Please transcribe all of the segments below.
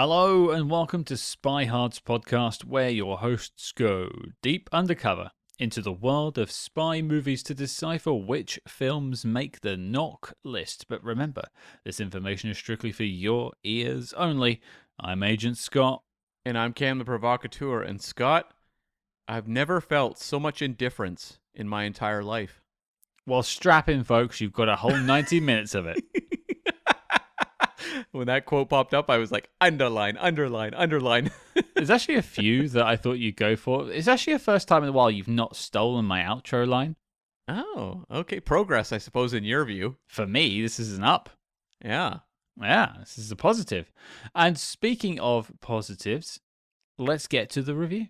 Hello and welcome to Spy Hard's podcast, where your hosts go deep undercover into the world of spy movies to decipher which films make the knock list. But remember, this information is strictly for your ears only. I'm Agent Scott. And I'm Cam the Provocateur. And Scott, I've never felt so much indifference in my entire life. Well, strap in, folks. You've got a whole 90 minutes of it. When that quote popped up, I was like, underline, underline, underline. There's actually a few that I thought you'd go for. It's actually the first time in a while you've not stolen my outro line. Oh, okay. Progress, I suppose, in your view. For me, this is an up. Yeah. Yeah, this is a positive. And speaking of positives, let's get to the review.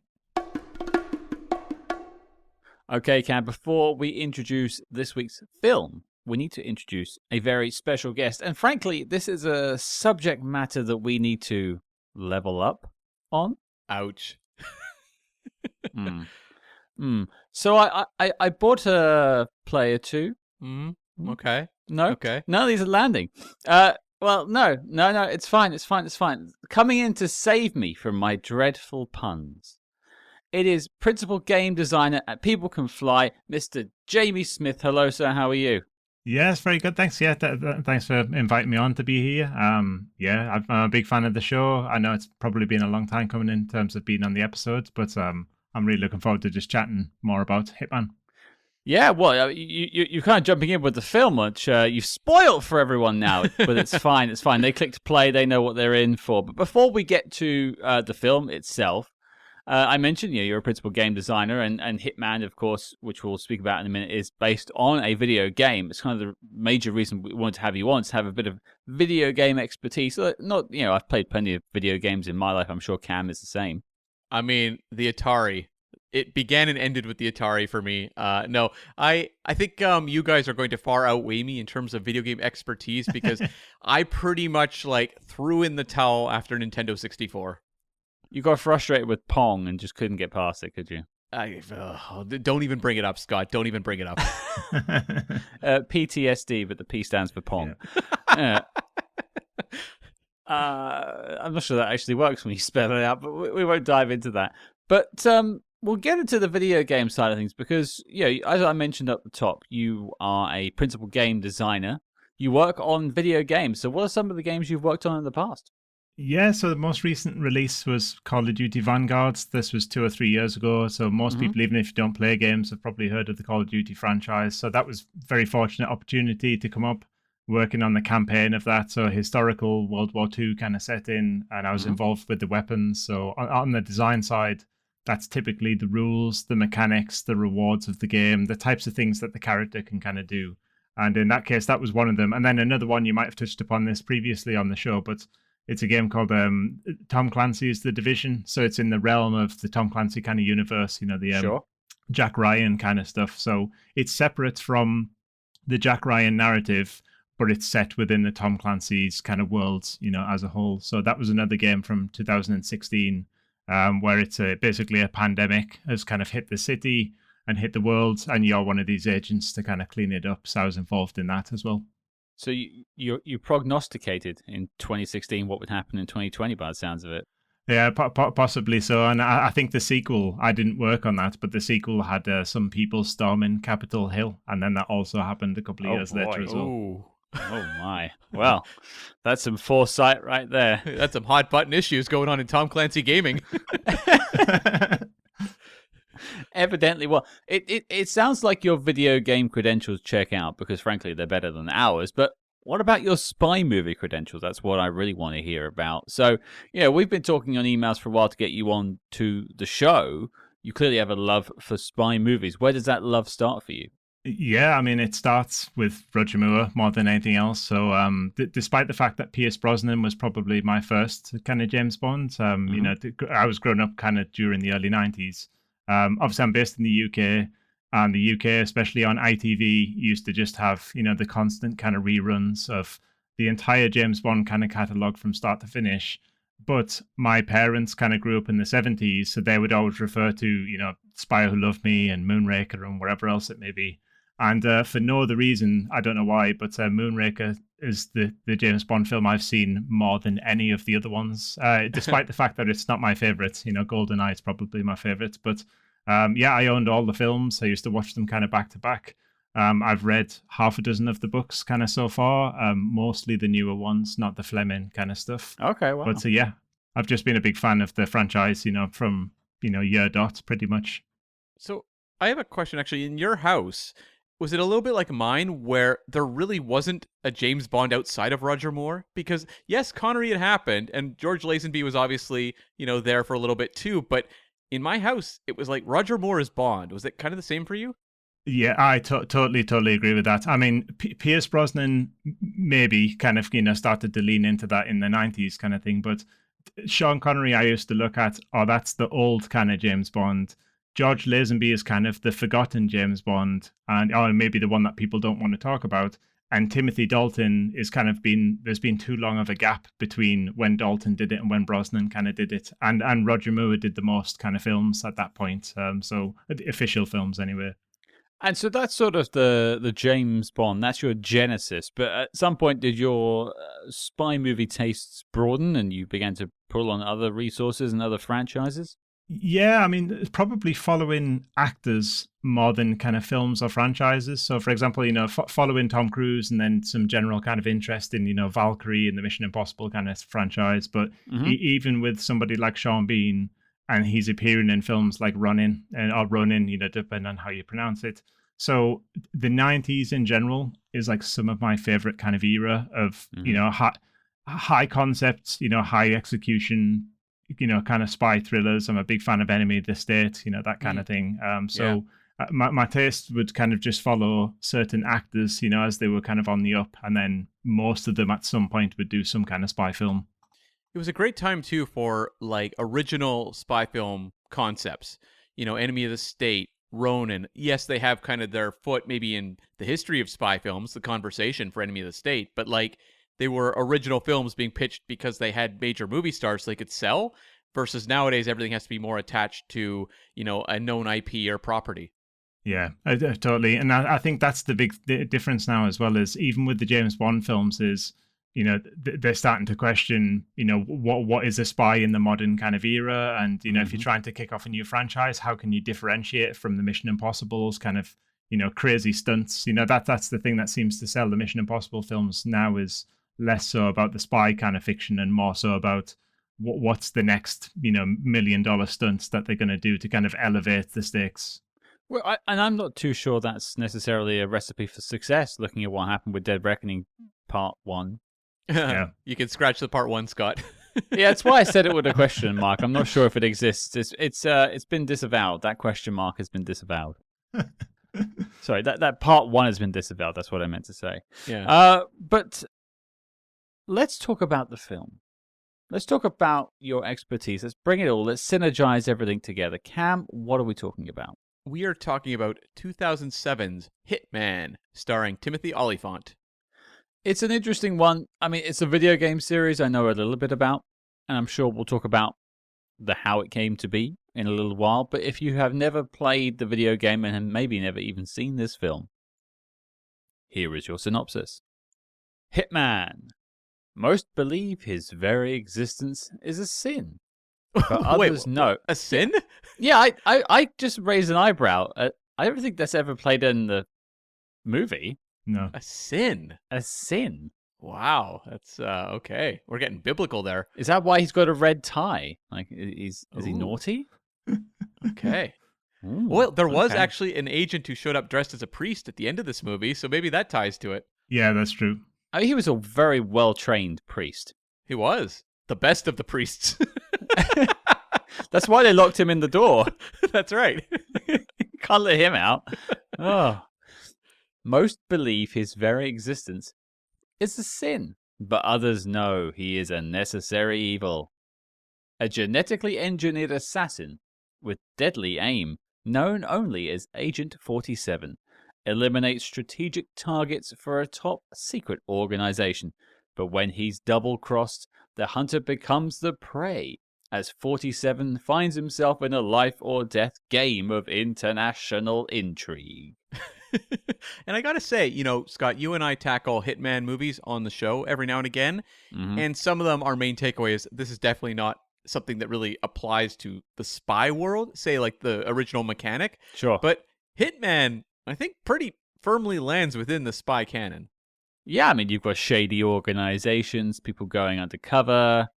Okay, Cam, before we introduce this week's film, we need to introduce a very special guest. And frankly, this is a subject matter that we need to level up on. Ouch. So I bought a Player 2. Okay. No? Okay. None of these are landing. Well, no, it's fine. Coming in to save me from my dreadful puns. It is principal game designer at People Can Fly, Mr. Jamie Smith. Hello, sir. How are you? Yes, very good. Thanks. Yeah, thanks for inviting me on to be here. I'm a big fan of the show. I know it's probably been a long time coming in terms of being on the episodes, but I'm really looking forward to just chatting more about Hitman. Yeah, well, you're kind of jumping in with the film, which you've spoiled for everyone now, but it's fine. It's fine. They clicked play. They know what they're in for. But before we get to the film itself, I mentioned you're a principal game designer, and Hitman, of course, which we'll speak about in a minute, is based on a video game. It's kind of the major reason we wanted to have you on, to have a bit of video game expertise. Not, I've played plenty of video games in my life. I'm sure Cam is the same. I mean, the Atari. It began and ended with the Atari for me. No, I think you guys are going to far outweigh me in terms of video game expertise because I pretty much threw in the towel after Nintendo 64. You got frustrated with Pong and just couldn't get past it, could you? Don't even bring it up, Scott. Don't even bring it up. PTSD, but the P stands for Pong. Yeah. I'm not sure that actually works when you spell it out, but we won't dive into that. But we'll get into the video game side of things because, as I mentioned at the top, you are a principal game designer. You work on video games. So what are some of the games you've worked on in the past? Yeah, so the most recent release was Call of Duty Vanguard. This was 2 or 3 years ago. So most people, even if you don't play games, have probably heard of the Call of Duty franchise. So that was a very fortunate opportunity to come up working on the campaign of that. So historical World War II kind of setting. And I was involved with the weapons. So on the design side, that's typically the rules, the mechanics, the rewards of the game, the types of things that the character can kind of do. And in that case, that was one of them. And then another one, you might have touched upon this previously on the show, but it's a game called Tom Clancy's The Division. So it's in the realm of the Tom Clancy kind of universe, the Jack Ryan kind of stuff. So it's separate from the Jack Ryan narrative, but it's set within the Tom Clancy's kind of worlds, as a whole. So that was another game from 2016, where it's basically a pandemic has kind of hit the city and hit the world, and you're one of these agents to kind of clean it up. So I was involved in that as well. So you prognosticated in 2016 what would happen in 2020 by the sounds of it. Yeah, possibly so. And I think the sequel, I didn't work on that, but the sequel had some people storming Capitol Hill. And then that also happened a couple of years later as well. Ooh. Oh, my. Well, that's some foresight right there. That's some hot button issues going on in Tom Clancy gaming. Evidently, well, it sounds like your video game credentials check out because, frankly, they're better than ours. But what about your spy movie credentials? That's what I really want to hear about. So, we've been talking on emails for a while to get you on to the show. You clearly have a love for spy movies. Where does that love start for you? Yeah, I mean, it starts with Roger Moore more than anything else. So despite the fact that Pierce Brosnan was probably my first kind of James Bond, I was growing up kind of during the early 90s. Obviously, I'm based in the UK, and the UK, especially on ITV, used to just have, the constant kind of reruns of the entire James Bond kind of catalogue from start to finish. But my parents kind of grew up in the 70s, so they would always refer to, Spy Who Loved Me and Moonraker and wherever else it may be. And for no other reason, I don't know why, but Moonraker is the James Bond film I've seen more than any of the other ones, despite the fact that it's not my favorite. GoldenEye is probably my favorite. But yeah, I owned all the films. I used to watch them kind of back to back. I've read half a dozen of the books kind of so far, mostly the newer ones, not the Fleming kind of stuff. Okay, wow. But yeah, I've just been a big fan of the franchise, from, year dot, pretty much. So I have a question, actually. In your house, was it a little bit like mine where there really wasn't a James Bond outside of Roger Moore? Because yes, Connery had happened, and George Lazenby was obviously, there for a little bit too, but in my house, it was like Roger Moore is Bond. Was it kind of the same for you? Yeah, I totally agree with that. I mean, Pierce Brosnan maybe kind of, started to lean into that in the 90s kind of thing. But Sean Connery, I used to look at, that's the old kind of James Bond. George Lazenby is kind of the forgotten James Bond, and maybe the one that people don't want to talk about. And Timothy Dalton is kind of there's been too long of a gap between when Dalton did it and when Brosnan kind of did it. And Roger Moore did the most kind of films at that point. So official films anyway. And so that's sort of the James Bond. That's your genesis. But at some point, did your spy movie tastes broaden and you began to pull on other resources and other franchises? Yeah, I mean, it's probably following actors more than kind of films or franchises. So, for example, following Tom Cruise and then some general kind of interest in, Valkyrie and the Mission Impossible kind of franchise. But even with somebody like Sean Bean, and he's appearing in films like Ronin, or Ronin, depending on how you pronounce it. So the 90s in general is like some of my favorite kind of era of, high concepts, high execution, kind of spy thrillers. I'm a big fan of Enemy of the State, that kind of thing. My taste would kind of just follow certain actors, as they were kind of on the up. And then most of them at some point would do some kind of spy film. It was a great time, too, for, like, original spy film concepts. Enemy of the State, Ronin. Yes, they have kind of their foot maybe in the history of spy films, the conversation for Enemy of the State, but, like, they were original films being pitched because they had major movie stars so they could sell, versus nowadays everything has to be more attached to, a known IP or property. Yeah, totally. And I think that's the big difference now as well, is even with the James Bond films is, they're starting to question, what is a spy in the modern kind of era? And, if you're trying to kick off a new franchise, how can you differentiate from the Mission Impossibles kind of, crazy stunts? That's the thing that seems to sell the Mission Impossible films now, is less so about the spy kind of fiction and more so about what's the next, $1 million stunts that they're going to do to kind of elevate the stakes. Well, I'm not too sure that's necessarily a recipe for success, looking at what happened with Dead Reckoning Part 1. Yeah. You can scratch the part 1, Scott. Yeah, that's why I said it with a question mark. I'm not sure if it exists. It's been disavowed. That question mark has been disavowed. Sorry, that part 1 has been disavowed. That's what I meant to say. Yeah. But let's talk about the film. Let's talk about your expertise. Let's bring it all. Let's synergize everything together. Cam, what are we talking about? We are talking about 2007's Hitman, starring Timothy Olyphant. It's an interesting one. I mean, it's a video game series I know a little bit about, and I'm sure we'll talk about how it came to be in a little while. But if you have never played the video game and have maybe never even seen this film, here is your synopsis. Hitman. Most believe his very existence is a sin, but others know. A sin? Yeah, I just raised an eyebrow. I don't think that's ever played in the movie. No. A sin? A sin? Wow, that's okay. We're getting biblical there. Is that why he's got a red tie? Like, is he naughty? Okay. Ooh, well, there was actually an agent who showed up dressed as a priest at the end of this movie, so maybe that ties to it. Yeah, that's true. I mean, he was a very well-trained priest. He was. The best of the priests. That's why they locked him in the door. That's right. Can't let him out. Oh. Most believe his very existence is a sin, but others know he is a necessary evil. A genetically engineered assassin with deadly aim, known only as Agent 47, eliminates strategic targets for a top secret organization. But when he's double-crossed, the hunter becomes the prey, as 47 finds himself in a life-or-death game of international intrigue. And I gotta say, Scott, you and I tackle Hitman movies on the show every now and again, and some of them, our main takeaway is this is definitely not something that really applies to the spy world, say like the original Mechanic. Sure. But Hitman, I think, pretty firmly lands within the spy canon. Yeah, I mean, you've got shady organizations, people going undercover,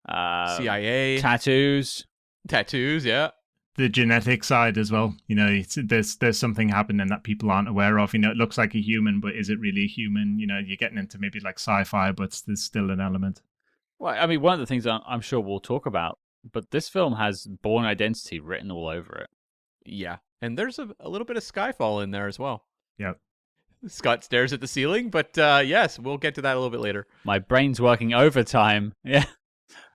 CIA. tattoos. Tattoos, yeah. The genetic side as well. There's something happening that people aren't aware of. It looks like a human, but is it really a human? You're getting into maybe like sci-fi, but there's still an element. Well, I mean, one of the things I'm sure we'll talk about, but this film has Bourne Identity written all over it. Yeah, and there's a little bit of Skyfall in there as well. Yeah. Scott stares at the ceiling, but yes, we'll get to that a little bit later. My brain's working overtime. Yeah.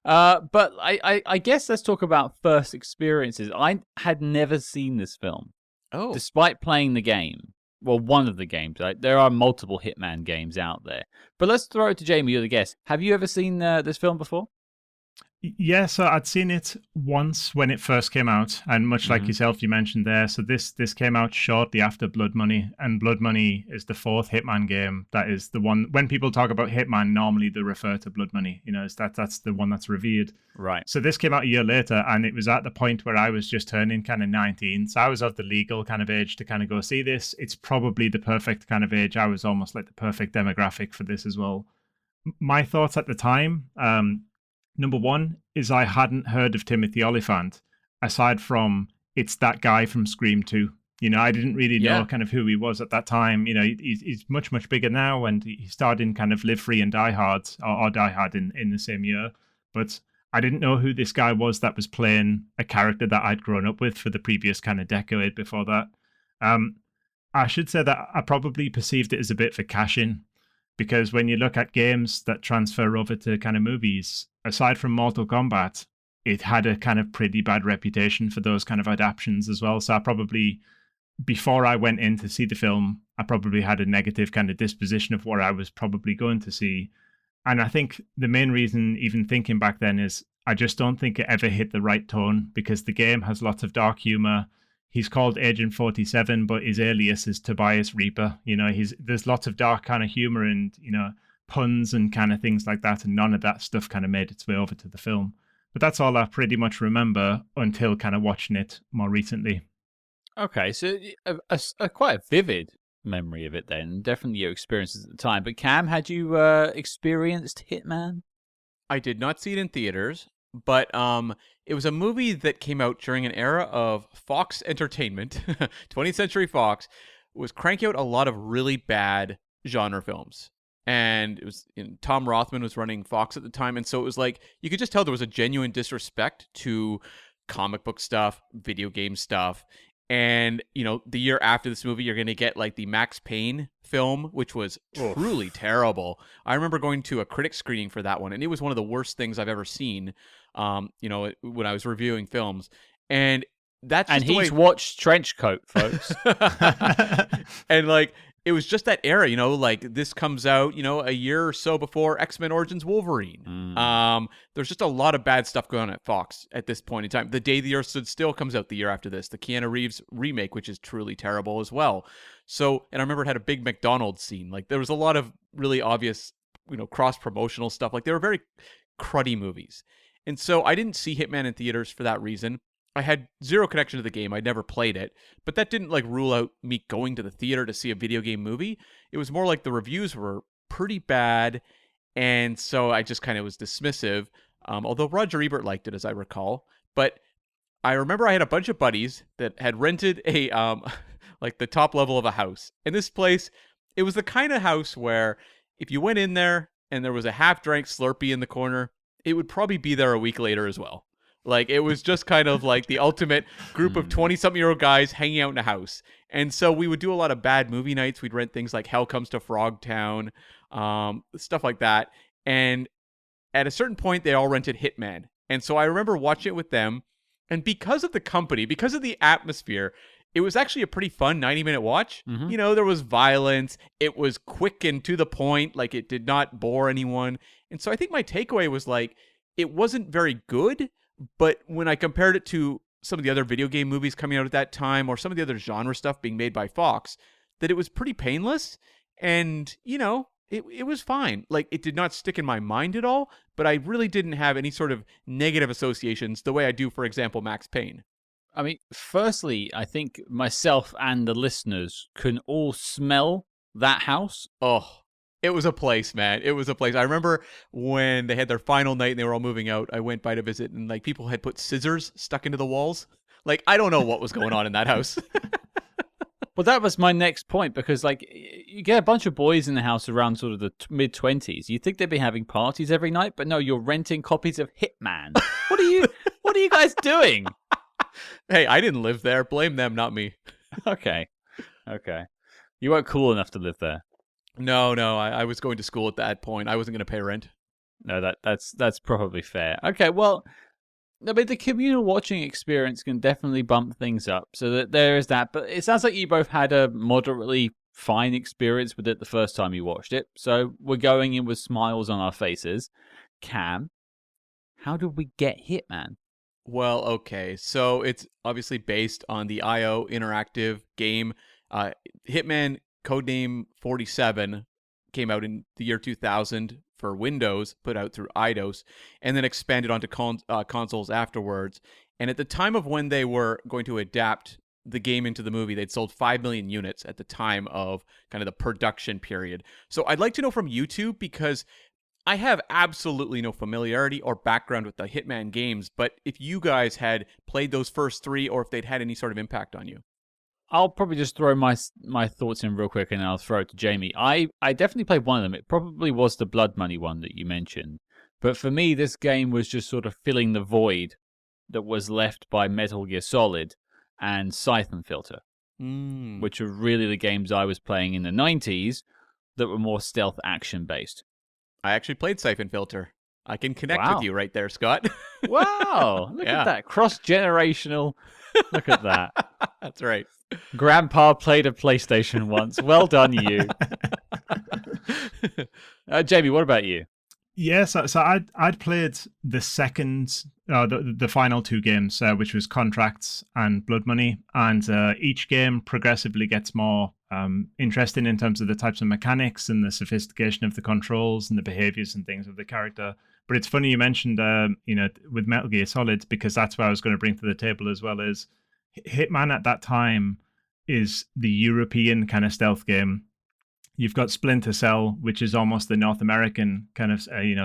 But I guess let's talk about first experiences. I had never seen this film. Oh. Despite playing the game. Well, one of the games. Right? There are multiple Hitman games out there. But let's throw it to Jamie, you're the guest. Have you ever seen this film before? Yeah, so I'd seen it once when it first came out, and much like yourself, you mentioned there. So this came out shortly after Blood Money, and Blood Money is the fourth Hitman game. That is the one when people talk about Hitman, normally they refer to Blood Money. That's the one that's revered. Right. So this came out a year later, and it was at the point where I was just turning kind of 19. So I was of the legal kind of age to kind of go see this. It's probably the perfect kind of age. I was almost like the perfect demographic for this as well. My thoughts at the time. Number one is I hadn't heard of Timothy Olyphant, aside from it's that guy from Scream 2. I didn't really know kind of who he was at that time. He's much, much bigger now, and he starred in kind of Live Free and Die Hard, or Die Hard in the same year. But I didn't know who this guy was that was playing a character that I'd grown up with for the previous kind of decade before that. I should say that I probably perceived it as a bit of a cash-in, because when you look at games that transfer over to kind of movies, aside from Mortal Kombat, it had a kind of pretty bad reputation for those kind of adaptations as well. So I probably, before I went in to see the film, I probably had a negative kind of disposition of what I was probably going to see. And I think the main reason, even thinking back then, is I just don't think it ever hit the right tone, because the game has lots of dark humor. He's called Agent 47, but his alias is Tobias Reaper. There's lots of dark kind of humor and, puns and kind of things like that. And none of that stuff kind of made its way over to the film. But that's all I pretty much remember until kind of watching it more recently. Okay, so a quite a vivid memory of it then. Definitely your experiences at the time. But Cam, had you experienced Hitman? I did not see it in theaters, but it was a movie that came out during an era of Fox Entertainment. 20th Century Fox was cranking out a lot of really bad genre films. And it was Tom Rothman was running Fox at the time, and so it was like you could just tell there was a genuine disrespect to comic book stuff, video game stuff. And the year after this movie, you're going to get like the Max Payne film, which was truly terrible. I remember going to a critic screening for that one, and it was one of the worst things I've ever seen. When I was reviewing films, and that's just he's watched Trenchcoat, folks. And like it was just that era, like this comes out, a year or so before X-Men Origins Wolverine. There's just a lot of bad stuff going on at Fox at this point in time. The Day the Earth Stood Still comes out the year after this. The Keanu Reeves remake, which is truly terrible as well. So, and I remember it had a big McDonald's scene. Like there was a lot of really obvious, cross-promotional stuff. Like they were very cruddy movies. And so I didn't see Hitman in theaters for that reason. I had zero connection to the game. I'd never played it, but that didn't like rule out me going to the theater to see a video game movie. It was more like the reviews were pretty bad, and so I just kind of was dismissive. Although Roger Ebert liked it, as I recall. But I remember I had a bunch of buddies that had rented a like the top level of a house. And this place, it was the kind of house where if you went in there and there was a half-drank Slurpee in the corner, it would probably be there a week later as well. Like, it was just kind of like the ultimate group of 20-something-year-old guys hanging out in a house. And so we would do a lot of bad movie nights. We'd rent things like Hell Comes to Frogtown, stuff like that. And at a certain point, they all rented Hitman. And so I remember watching it with them. And because of the company, because of the atmosphere, it was actually a pretty fun 90-minute watch. There was violence. It was quick and to the point. Like, it did not bore anyone. And so I think my takeaway was like, it wasn't very good. But when I compared it to some of the other video game movies coming out at that time, or some of the other genre stuff being made by Fox, that it was pretty painless, and it was fine. Like, it did not stick in my mind at all, but I really didn't have any sort of negative associations the way I do, for example, Max Payne. I mean, firstly, I think myself and the listeners can all smell that house. Oh, it was a place, man. It was a place. I remember when they had their final night and they were all moving out, I went by to visit, and like people had put scissors stuck into the walls. Like, I don't know what was going on in that house. Well, that was my next point, because like you get a bunch of boys in the house around sort of the mid-20s. You think they'd be having parties every night, but no, you're renting copies of Hitman. What are you guys doing? Hey, I didn't live there. Blame them, not me. Okay. You weren't cool enough to live there. No, I was going to school at that point. I wasn't going to pay rent. No, that's probably fair. Okay, well, I mean, the communal watching experience can definitely bump things up, so that there is that. But it sounds like you both had a moderately fine experience with it the first time you watched it, so we're going in with smiles on our faces. Cam, how did we get Hitman? Well, okay, so it's obviously based on the IO interactive game. Hitman Codename 47 came out in the year 2000 for Windows, put out through Eidos, and then expanded onto consoles afterwards. And at the time of when they were going to adapt the game into the movie, they'd sold 5 million units at the time of kind of the production period. So I'd like to know from you two, because I have absolutely no familiarity or background with the Hitman games, but if you guys had played those first three, or if they'd had any sort of impact on you. I'll probably just throw my thoughts in real quick, and I'll throw it to Jamie. I definitely played one of them. It probably was the Blood Money one that you mentioned. But for me, this game was just sort of filling the void that was left by Metal Gear Solid and Siphon Filter, which are really the games I was playing in the 90s that were more stealth action based. I actually played Siphon Filter. I can connect Wow. with you right there, Scott. Wow, look at that. Cross-generational. Look at that. That's right. Grandpa played a PlayStation once. Well done, you. Jamie, what about you? Yeah, so I'd played the second, the final two games, which was Contracts and Blood Money, and each game progressively gets more interesting in terms of the types of mechanics and the sophistication of the controls and the behaviors and things of the character. But it's funny you mentioned, with Metal Gear Solid, because that's what I was going to bring to the table as well. Is Hitman at that time is the European kind of stealth game. You've got Splinter Cell, which is almost the North American kind of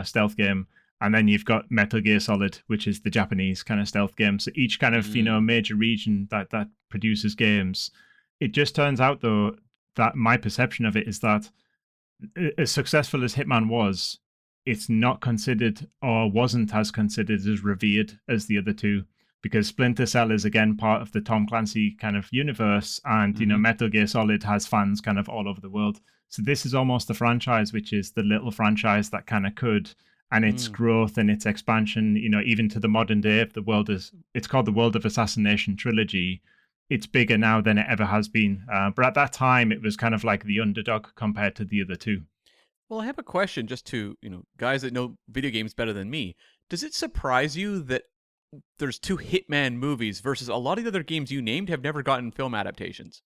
stealth game, and then you've got Metal Gear Solid, which is the Japanese kind of stealth game. So each kind of major region that produces games. It just turns out though that my perception of it is that as successful as Hitman was, it's not considered, or wasn't as considered, as revered as the other two, because Splinter Cell is again part of the Tom Clancy kind of universe, and Metal Gear Solid has fans kind of all over the world. So this is almost the franchise, which is the little franchise that kind of could, and its growth and its expansion, even to the modern day. If the world it's called the World of Assassination trilogy. It's bigger now than it ever has been. But at that time, it was kind of like the underdog compared to the other two. Well, I have a question just to, guys that know video games better than me. Does it surprise you that there's two Hitman movies versus a lot of the other games you named have never gotten film adaptations?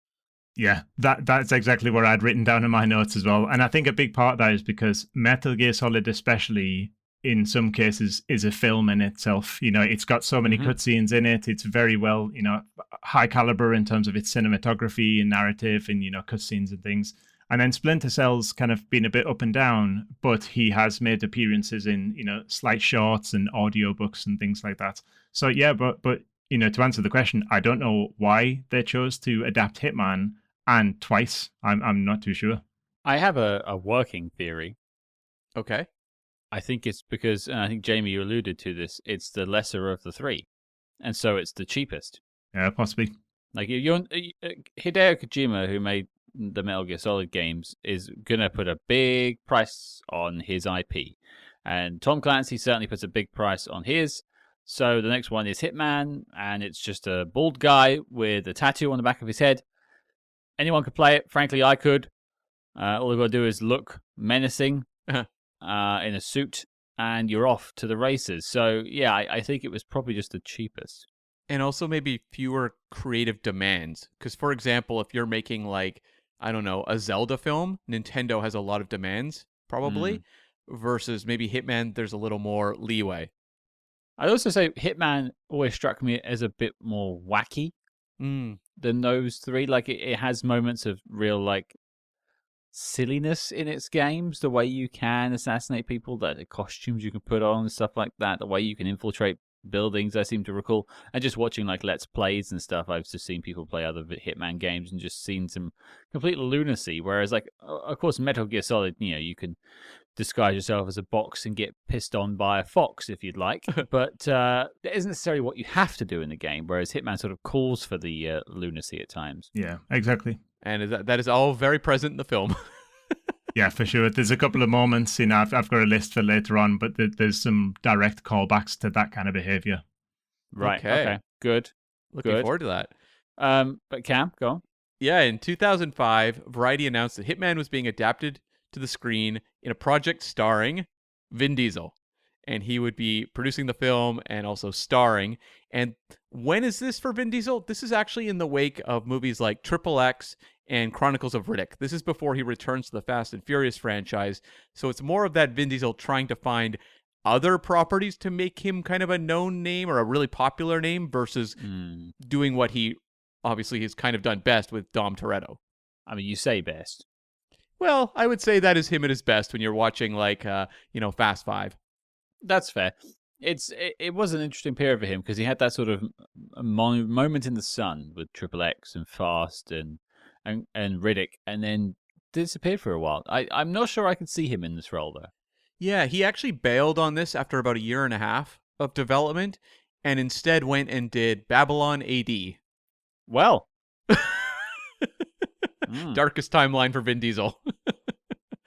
Yeah, that's exactly what I'd written down in my notes as well. And I think a big part of that is because Metal Gear Solid especially, in some cases, is a film in itself. It's got so many cutscenes in it. It's very well, high caliber in terms of its cinematography and narrative and, cutscenes and things. And then Splinter Cell's kind of been a bit up and down, but he has made appearances in, slight shorts and audiobooks and things like that. So yeah, but to answer the question, I don't know why they chose to adapt Hitman, and twice. I'm not too sure. I have a working theory. Okay. I think it's because, and I think Jamie, you alluded to this, it's the lesser of the three. And so it's the cheapest. Yeah, possibly. Like Hideo Kojima, who made the Metal Gear Solid games, is going to put a big price on his IP. And Tom Clancy certainly puts a big price on his. So the next one is Hitman, and it's just a bald guy with a tattoo on the back of his head. Anyone could play it. Frankly, I could. All I've got to do is look menacing in a suit, and you're off to the races. So, yeah, I think it was probably just the cheapest. And also maybe fewer creative demands. Because, for example, if you're making, like, I don't know, a Zelda film, Nintendo has a lot of demands, probably, Mm. versus maybe Hitman, there's a little more leeway. I'd also say Hitman always struck me as a bit more wacky Mm. than those three. Like it has moments of real like silliness in its games. The way you can assassinate people, the costumes you can put on, and stuff like that. The way you can infiltrate buildings. I seem to recall, and just watching like Let's Plays and stuff. I've just seen people play other Hitman games and just seen some complete lunacy. Whereas, like, of course, Metal Gear Solid, you can disguise yourself as a box and get pissed on by a fox if you'd like. But that isn't necessarily what you have to do in the game, whereas Hitman sort of calls for the lunacy at times. Yeah, exactly. And that is all very present in the film. Yeah, for sure. There's a couple of moments, I've got a list for later on, but there's some direct callbacks to that kind of behavior. Right, okay. Good. Looking forward to that. But Cam, go on. Yeah, in 2005, Variety announced that Hitman was being adapted to the screen in a project starring Vin Diesel. And he would be producing the film and also starring. And when is this for Vin Diesel? This is actually in the wake of movies like Triple X and Chronicles of Riddick. This is before he returns to the Fast and Furious franchise. So it's more of that Vin Diesel trying to find other properties to make him kind of a known name or a really popular name versus doing what he obviously has kind of done best with Dom Toretto. I mean, you say best. Well, I would say that is him at his best when you're watching like, Fast 5. That's fair. It was an interesting period for him because he had that sort of moment in the sun with Triple X and Fast and Riddick, and then disappeared for a while. I'm not sure I could see him in this role though. Yeah, he actually bailed on this after about a year and a half of development, and instead went and did Babylon AD. Well, Darkest timeline for Vin Diesel.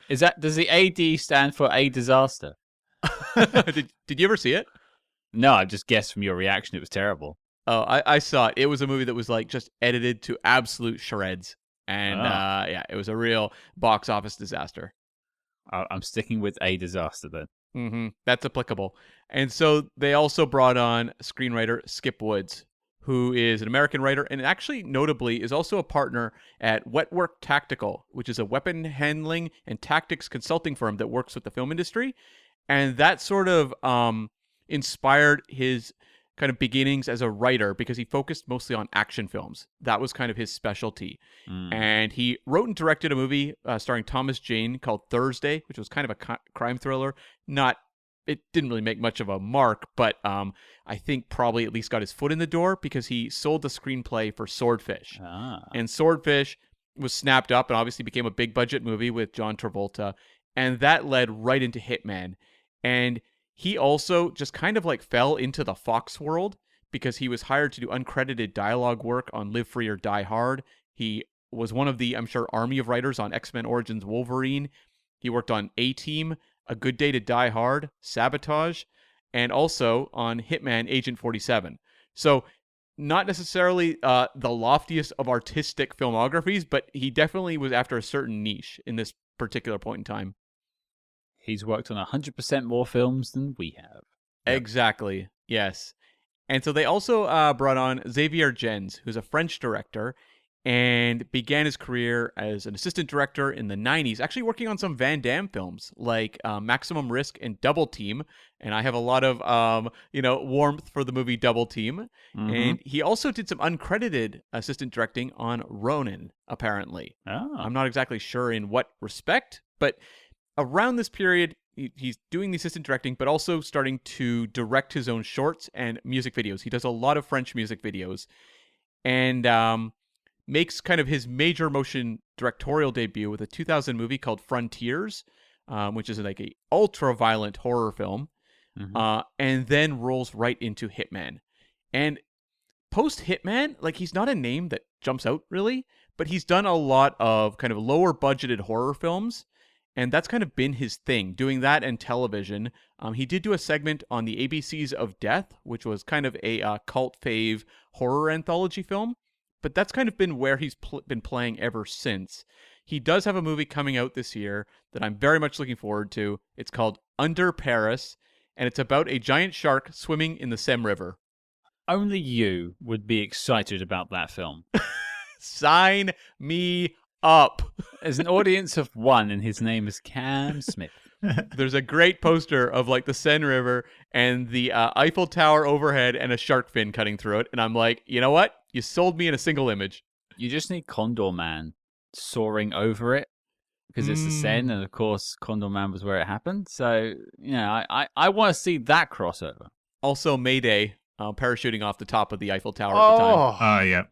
does the AD stand for a disaster? Did you ever see it? No, I just guessed from your reaction it was terrible. Oh, I saw it. It was a movie that was like just edited to absolute shreds. And yeah, it was a real box office disaster. I'm sticking with a disaster then. Mm-hmm. That's applicable. And so they also brought on screenwriter Skip Woods, who is an American writer and actually notably is also a partner at Wetwork Tactical, which is a weapon handling and tactics consulting firm that works with the film industry. And that sort of inspired his kind of beginnings as a writer because he focused mostly on action films. That was kind of his specialty. And he wrote and directed a movie starring Thomas Jane called Thursday, which was kind of a crime thriller. It didn't really make much of a mark, but I think probably at least got his foot in the door because he sold the screenplay for Swordfish. And Swordfish was snapped up and obviously became a big budget movie with John Travolta. And that led right into Hitman. And he also just kind of like fell into the Fox world because he was hired to do uncredited dialogue work on Live Free or Die Hard. He was one of the, I'm sure, army of writers on X-Men Origins Wolverine. He worked on A-Team, A Good Day to Die Hard, Sabotage, and also on Hitman Agent 47. So not necessarily the loftiest of artistic filmographies, but he definitely was after a certain niche in this particular point in time. He's worked on 100% more films than we have. Exactly. Yes. And so they also brought on Xavier Gens, who's a French director, and began his career as an assistant director in the 90s, actually working on some Van Damme films like Maximum Risk and Double Team. And I have a lot of, warmth for the movie Double Team. Mm-hmm. And he also did some uncredited assistant directing on Ronin, apparently. Oh. I'm not exactly sure in what respect, but around this period, he's doing the assistant directing, but also starting to direct his own shorts and music videos. He does a lot of French music videos and makes kind of his major motion directorial debut with a 2000 movie called Frontiers, which is like a ultra-violent horror film, and then rolls right into Hitman. And post-Hitman, like he's not a name that jumps out really, but he's done a lot of kind of lower-budgeted horror films. And that's kind of been his thing, doing that and television. He did do a segment on the ABCs of Death, which was kind of a cult fave horror anthology film. But that's kind of been where he's been playing ever since. He does have a movie coming out this year that I'm very much looking forward to. It's called Under Paris, and it's about a giant shark swimming in the Seine River. Only you would be excited about that film. Sign me up. There's an audience of one, and his name is Cam Smith. There's a great poster of like the Seine River and the Eiffel Tower overhead and a shark fin cutting through it. And I'm like, you know what? You sold me in a single image. You just need Condor Man soaring over it because it's the Seine, and of course, Condor Man was where it happened. So, I want to see that crossover. Also, Mayday parachuting off the top of the Eiffel Tower at the time. Oh, yeah.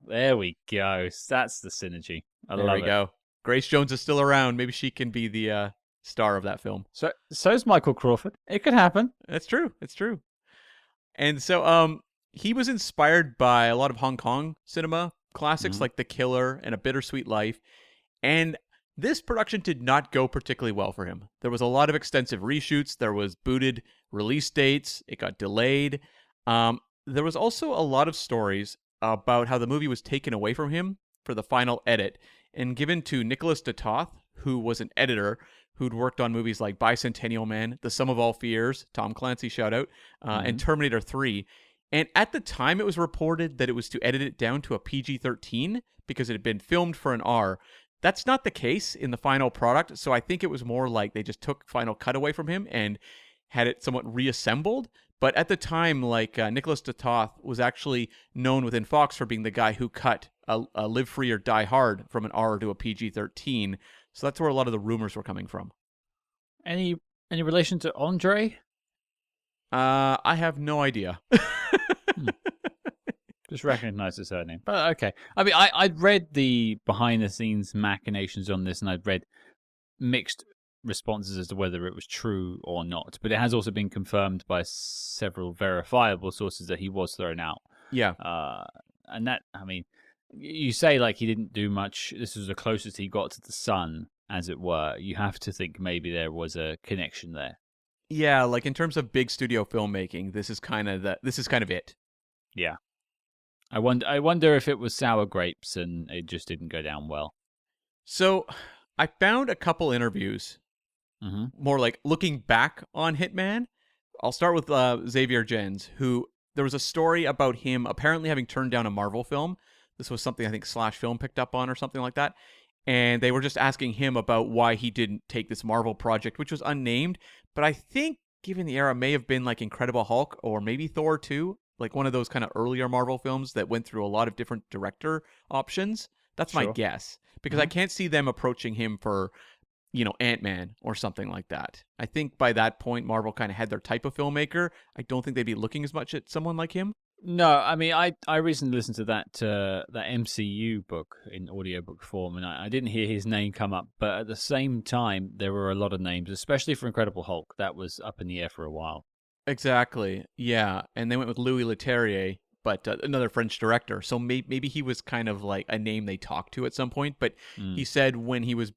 There we go. That's the synergy. I There love we it. go. Grace Jones is still around. Maybe she can be the star of that film. So's Michael Crawford. It could happen. That's true. It's true. And so he was inspired by a lot of Hong Kong cinema classics like The Killer and A Bittersweet Life. And this production did not go particularly well for him. There was a lot of extensive reshoots. There was booted release dates. It got delayed. There was also a lot of stories about how the movie was taken away from him for the final edit and given to Nicholas de Toth, who was an editor who'd worked on movies like Bicentennial Man, The Sum of All Fears, Tom Clancy shout out, and Terminator 3. And at the time, it was reported that it was to edit it down to a PG-13 because it had been filmed for an R. That's not the case in the final product, so I think it was more like they just took Final Cut away from him and had it somewhat reassembled. But at the time, like Nicholas de Toth was actually known within Fox for being the guy who cut a Live Free or Die Hard from an R to a PG-13. So that's where a lot of the rumors were coming from. Any relation to Andre? I have no idea. Just recognize the surname. But okay. I mean, I'd read the behind-the-scenes machinations on this, and I'd read mixed responses as to whether it was true or not. But it has also been confirmed by several verifiable sources that he was thrown out. Yeah. And that, I mean, you say like he didn't do much. This was the closest he got to the sun, as it were. You have to think maybe there was a connection there. Yeah, like in terms of big studio filmmaking, this is kind of it. Yeah. I wonder if it was sour grapes and it just didn't go down well. So I found a couple interviews, more like looking back on Hitman. I'll start with Xavier Jens, who there was a story about him apparently having turned down a Marvel film. This was something I think Slash Film picked up on or something like that. And they were just asking him about why he didn't take this Marvel project, which was unnamed. But I think, given the era, may have been like Incredible Hulk or maybe Thor 2. Like one of those kind of earlier Marvel films that went through a lot of different director options. That's my guess. Because I can't see them approaching him for, Ant-Man or something like that. I think by that point, Marvel kind of had their type of filmmaker. I don't think they'd be looking as much at someone like him. No, I mean, I recently listened to that MCU book in audiobook form, and I didn't hear his name come up. But at the same time, there were a lot of names, especially for Incredible Hulk, that was up in the air for a while. Exactly. Yeah. And they went with Louis Leterrier, but another French director. So maybe he was kind of like a name they talked to at some point. But he said when he was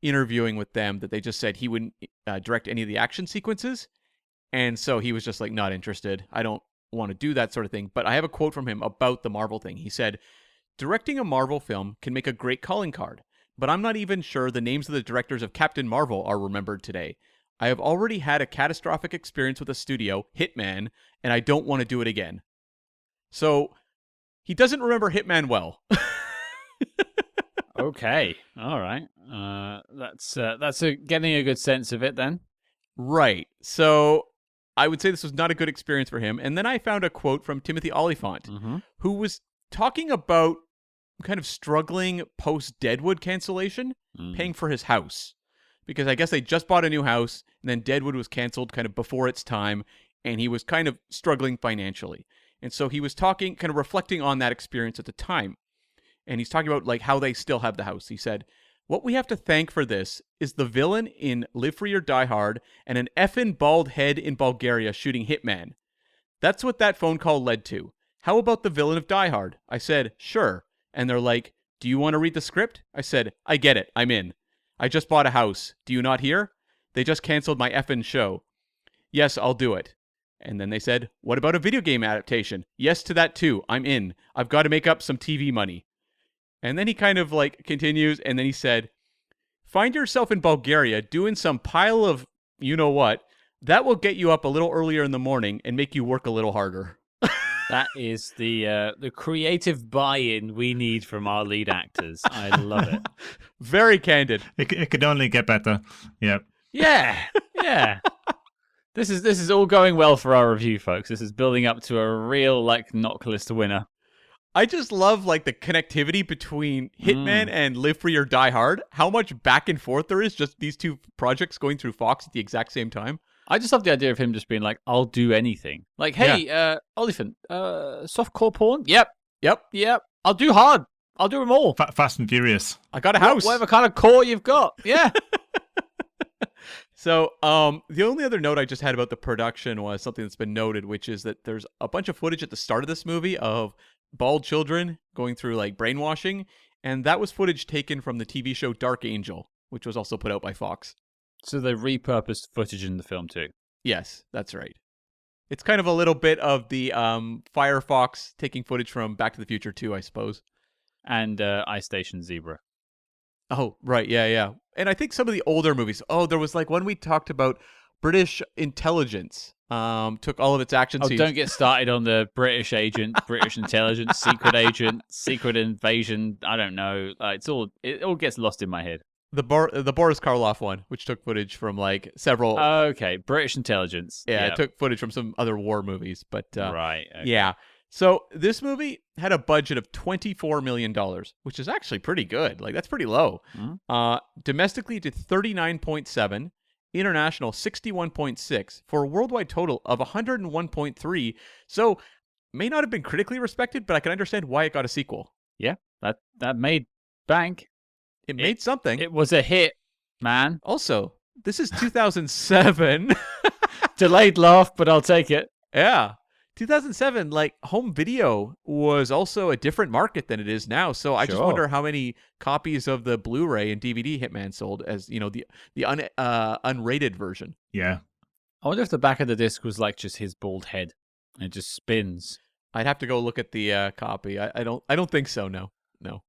interviewing with them that they just said he wouldn't direct any of the action sequences. And so he was just like, not interested. I don't want to do that sort of thing. But I have a quote from him about the Marvel thing. He said, "Directing a Marvel film can make a great calling card, but I'm not even sure the names of the directors of Captain Marvel are remembered today. I have already had a catastrophic experience with a studio, Hitman, and I don't want to do it again." So he doesn't remember Hitman well. Okay, all right. That's getting a good sense of it then. Right. So I would say this was not a good experience for him. And then I found a quote from Timothy Olyphant, who was talking about kind of struggling post-Deadwood cancellation, paying for his house. Because I guess they just bought a new house, and then Deadwood was canceled kind of before its time, and he was kind of struggling financially. And so he was talking, kind of reflecting on that experience at the time. And he's talking about like how they still have the house. He said, "What we have to thank for this is the villain in Live Free or Die Hard and an effing bald head in Bulgaria shooting Hitman. That's what that phone call led to. How about the villain of Die Hard?" I said, "Sure." And they're like, "Do you want to read the script?" I said, "I get it. I'm in. I just bought a house. Do you not hear? They just canceled my effing show. Yes, I'll do it." And then they said, "What about a video game adaptation?" "Yes to that too. I'm in. I've got to make up some TV money." And then he kind of like continues, and then he said, "Find yourself in Bulgaria doing some pile of you know what. That will get you up a little earlier in the morning and make you work a little harder." That is the creative buy-in we need from our lead actors. I love it. Very candid. It could only get better. Yeah. Yeah. This is all going well for our review, folks. This is building up to a real knock list winner. I just love the connectivity between Hitman and Live Free or Die Hard. How much back and forth there is, just these two projects going through Fox at the exact same time. I just love the idea of him just being like, "I'll do anything." Like, hey, Olyphant, softcore porn? Yep. I'll do hard. I'll do them all. Fast and Furious. I got a house. Whatever kind of core you've got. Yeah. So, the only other note I just had about the production was something that's been noted, which is that there's a bunch of footage at the start of this movie of bald children going through brainwashing, and that was footage taken from the TV show Dark Angel, which was also put out by Fox. So they repurposed footage in the film too. Yes, that's right. It's kind of a little bit of the Firefox taking footage from Back to the Future 2, I suppose. And Ice Station Zebra. Oh, right, yeah. And I think some of the older movies. Oh, there was one we talked about. British intelligence took all of its action scenes. Don't get started on the British agent, British intelligence, secret agent, secret invasion. I don't know. It all gets lost in my head. The Boris Karloff one, which took footage from several. Okay, British intelligence. Yeah, It took footage from some other war movies, but right. Okay. Yeah. So this movie had a budget of $24 million, which is actually pretty good. That's pretty low. Mm-hmm. Domestically, it did 39.7. International 61.6 for a worldwide total of 101.3. So may not have been critically respected, but I can understand why it got a sequel. Yeah, that made bank. It made something. It was a hit, man. Also, this is 2007. Delayed laugh, but I'll take it. Yeah. 2007, home video was also a different market than it is now. So I just wonder how many copies of the Blu-ray and DVD Hitman sold as, the unrated version. Yeah. I wonder if the back of the disc was just his bald head and it just spins. I'd have to go look at the copy. I don't think so. No.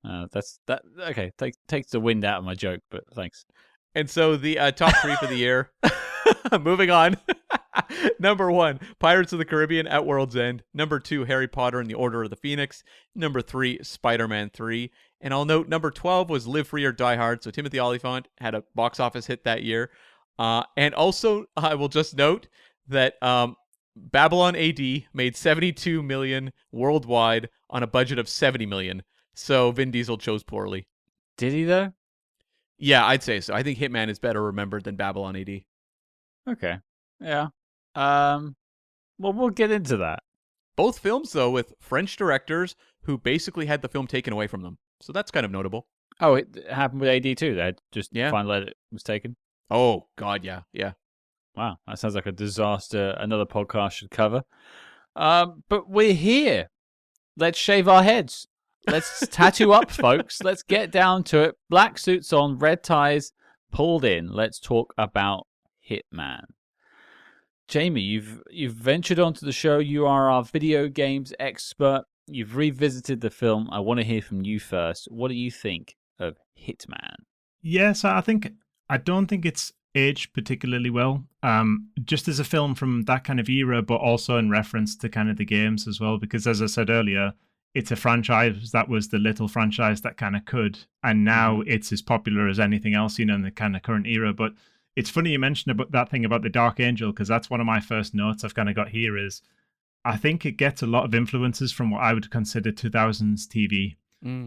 Okay. Takes the wind out of my joke, but thanks. And so the top three for the year. Moving on. Number 1, Pirates of the Caribbean at World's End. Number 2, Harry Potter and the Order of the Phoenix. Number 3, Spider-Man 3. And I'll note number 12 was Live Free or Die Hard. So Timothy Olyphant had a box office hit that year. And also, I will just note that Babylon AD made $72 million worldwide on a budget of $70 million. So Vin Diesel chose poorly. Did he though? Yeah, I'd say so. I think Hitman is better remembered than Babylon AD. Okay. Yeah. Well, we'll get into that. Both films, though, with French directors who basically had the film taken away from them. So that's kind of notable. Oh, it happened with AD too. That just final edit was taken. Oh, God, yeah. Wow, that sounds like a disaster another podcast should cover. But we're here. Let's shave our heads. Let's tattoo up, folks. Let's get down to it. Black suits on, red ties pulled in. Let's talk about Hitman. Jamie, you've ventured onto the show. You are our video games expert. You've revisited the film. I want to hear from you first. What do you think of Hitman? Yes, I don't think it's aged particularly well. Just as a film from that kind of era, but also in reference to kind of the games as well. Because as I said earlier, it's a franchise that was the little franchise that kind of could, and now it's as popular as anything else, in the kind of current era. But it's funny you mentioned about that thing about the Dark Angel, because that's one of my first notes I've kind of got here is I think it gets a lot of influences from what I would consider 2000s TV.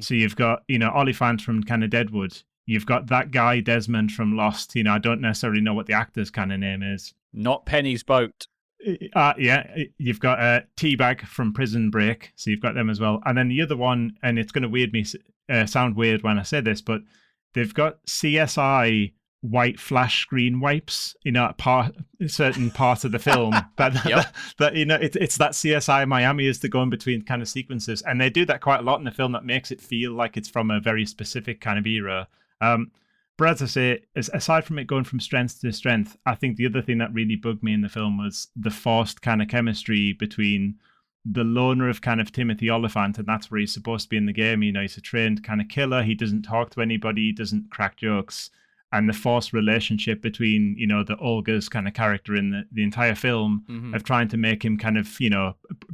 So you've got, Olyphant from kind of Deadwood. You've got that guy, Desmond from Lost. I don't necessarily know what the actor's kind of name is. Not Penny's Boat. Yeah, you've got Teabag from Prison Break. So you've got them as well. And then the other one, and it's going to sound weird when I say this, but they've got CSI white flash screen wipes, at certain parts of the film. It's that CSI Miami is the go in between kind of sequences, and they do that quite a lot in the film. That makes it feel like it's from a very specific kind of era. But as I say, aside from it going from strength to strength, I think the other thing that really bugged me in the film was the forced kind of chemistry between the loner of kind of Timothy Olyphant, and that's where he's supposed to be in the game. He's a trained kind of killer. He doesn't talk to anybody. He doesn't crack jokes. and the forced relationship between, the Olga's kind of character in the entire film of trying to make him kind of,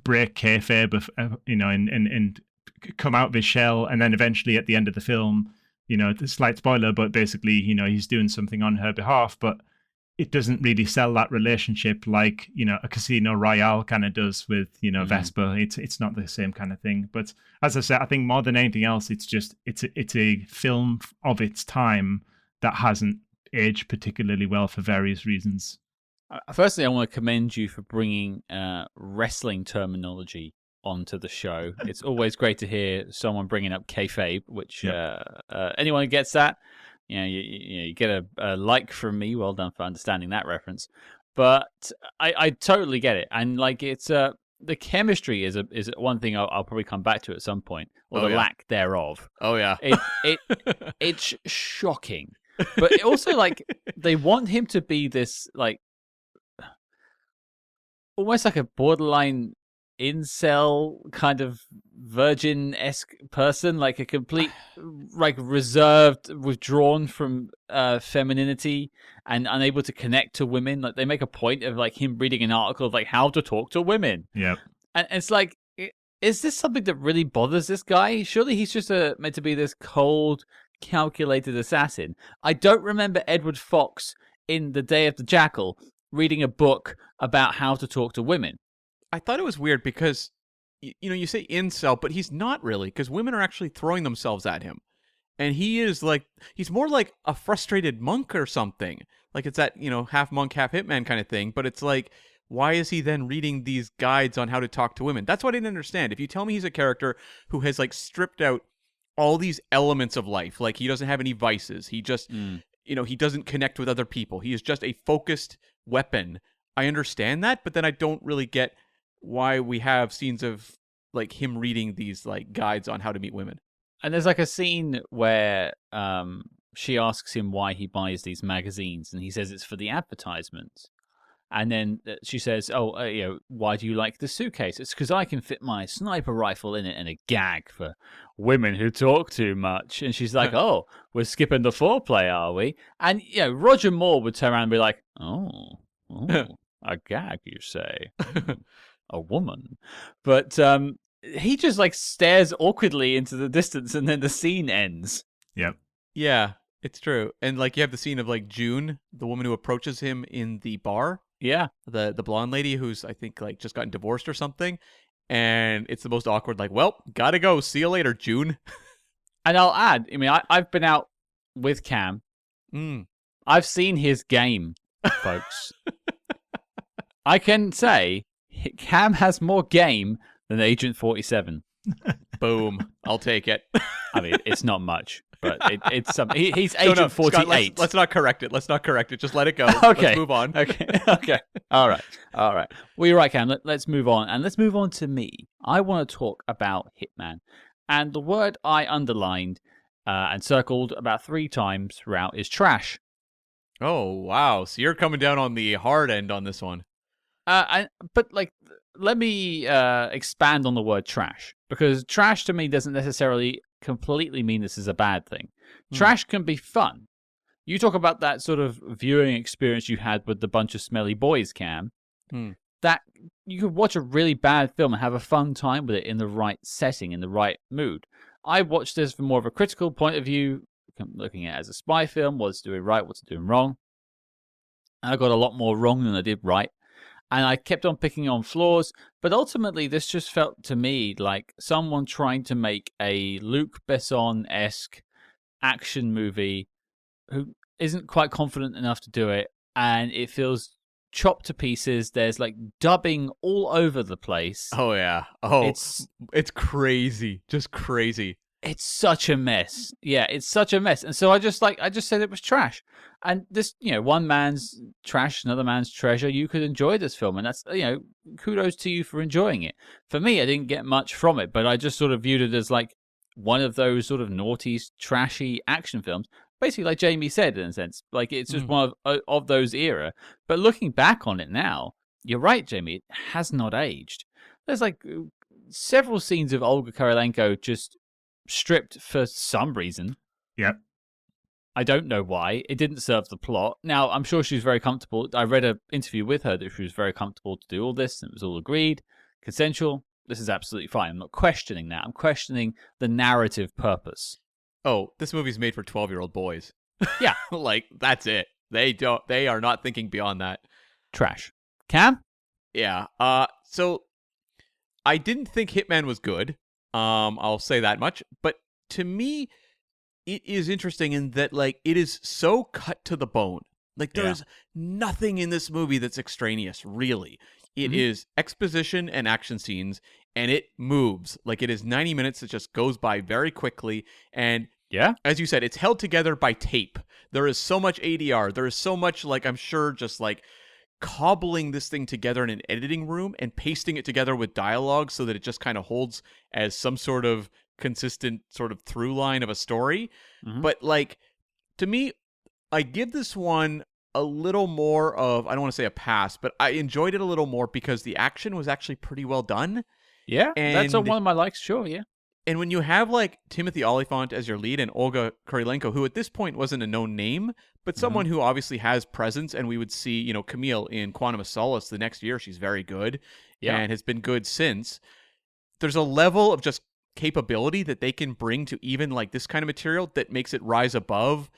break kayfabe, and come out of his shell. And then eventually at the end of the film, the slight spoiler, but basically, he's doing something on her behalf, but it doesn't really sell that relationship like, a Casino Royale kind of does with, Vesper. It's not the same kind of thing. But as I said, I think more than anything else, it's a film of its time that hasn't aged particularly well for various reasons. Firstly, I want to commend you for bringing wrestling terminology onto the show. It's always great to hear someone bringing up kayfabe, which anyone who gets that, you get a like from me. Well done for understanding that reference. But I totally get it, and like it's the chemistry is one thing I'll probably come back to at some point, or the lack thereof. Oh yeah, it's shocking. But also, like, they want him to be this, like, almost like a borderline incel kind of virgin-esque person, like a complete, like, reserved, withdrawn from femininity and unable to connect to women. Like, they make a point of, like, him reading an article of, like, how to talk to women. Yeah. And it's like, is this something that really bothers this guy? Surely he's just meant to be this cold, calculated assassin. I don't remember Edward Fox in The Day of the Jackal reading a book about how to talk to women. I thought it was weird because you say incel, but he's not really, because women are actually throwing themselves at him, and he's more like a frustrated monk or something. Like it's that half monk, half hitman kind of thing. But it's like, why is he then reading these guides on how to talk to women? That's what I didn't understand. If you tell me he's a character who has like stripped out all these elements of life, like he doesn't have any vices, he just he doesn't connect with other people, he is just a focused weapon, I understand that. But then I don't really get why we have scenes of like him reading these like guides on how to meet women. And there's like a scene where she asks him why he buys these magazines, and he says it's for the advertisements. And then she says, why do you like the suitcase? It's because I can fit my sniper rifle in it and a gag for women who talk too much. And she's like, oh, we're skipping the foreplay, are we? And, Roger Moore would turn around and be like, oh, a gag, you say? A woman. But he just, like, stares awkwardly into the distance, and then the scene ends. Yep. Yeah, it's true. And, like, you have the scene of, like, June, the woman who approaches him in the bar. Yeah. The blonde lady who's, I think, like, just gotten divorced or something. And it's the most awkward, like, well, gotta go. See you later, June. And I'll add, I mean, I've been out with Cam. I've seen his game, folks. I can say Cam has more game than Agent 47. Boom. I'll take it. I mean, it's not much, but it's something. He's Agent 48. Scott, let's not correct it. Let's not correct it. Just let it go. Okay. Let's move on. Okay. All right. Well, you're right, Cam. Let's move on. And let's move on to me. I want to talk about Hitman. And the word I underlined and circled about 3 times throughout is trash. Oh, wow. So you're coming down on the hard end on this one. But like, let me expand on the word trash, because trash to me doesn't necessarily completely mean this is a bad thing. Trash can be fun. You talk about that sort of viewing experience you had with the bunch of smelly boys, Cam. That you could watch a really bad film and have a fun time with it in the right setting, in the right mood. I watched this from more of a critical point of view, looking at it as a spy film, what's doing right, what's doing wrong. And I got a lot more wrong than I did right. And I kept on picking on flaws, but ultimately this just felt to me like someone trying to make a Luc Besson-esque action movie who isn't quite confident enough to do it, and it feels chopped to pieces. There's like dubbing all over the place. Oh yeah. Oh, it's crazy. Just crazy. It's such a mess. Yeah, it's such a mess. And so I just said it was trash. And this, one man's trash, another man's treasure. You could enjoy this film, and that's, kudos to you for enjoying it. For me, I didn't get much from it, but I just sort of viewed it as like one of those sort of naughty, trashy action films. Basically, like Jamie said, in a sense, like it's just one of those era. But looking back on it now, you're right, Jamie. It has not aged. There's like several scenes of Olga Kurylenko just stripped for some reason. Yep. I don't know why. It didn't serve the plot. Now, I'm sure she was very comfortable. I read an interview with her that she was very comfortable to do all this, and it was all agreed, consensual. This is absolutely fine. I'm not questioning that. I'm questioning the narrative purpose. Oh, this movie's made for 12-year-old boys. Yeah. Like, that's it. They are not thinking beyond that. Trash. Cam? Yeah. So I didn't think Hitman was good. I'll say that much. But to me, it is interesting in that, like, it is so cut to the bone. Like, there's nothing in this movie that's extraneous, really. It is exposition and action scenes, and it moves. Like, it is 90 minutes that just goes by very quickly. And as you said, it's held together by tape. There is so much ADR. There is so much, like, I'm sure, just, like, cobbling this thing together in an editing room and pasting it together with dialogue so that it just kind of holds as some sort of consistent sort of through line of a story. But, like, to me, I give this one a little more of, I don't want to say a pass, but I enjoyed it a little more because the action was actually pretty well done. Yeah, that's one of my likes, sure, yeah. And when you have, like, Timothy Olyphant as your lead and Olga Kurylenko, who at this point wasn't a known name, but someone who obviously has presence, and we would see, you know, Camille in Quantum of Solace the next year. She's very good and has been good since. There's a level of just capability that they can bring to even, like, this kind of material that makes it rise above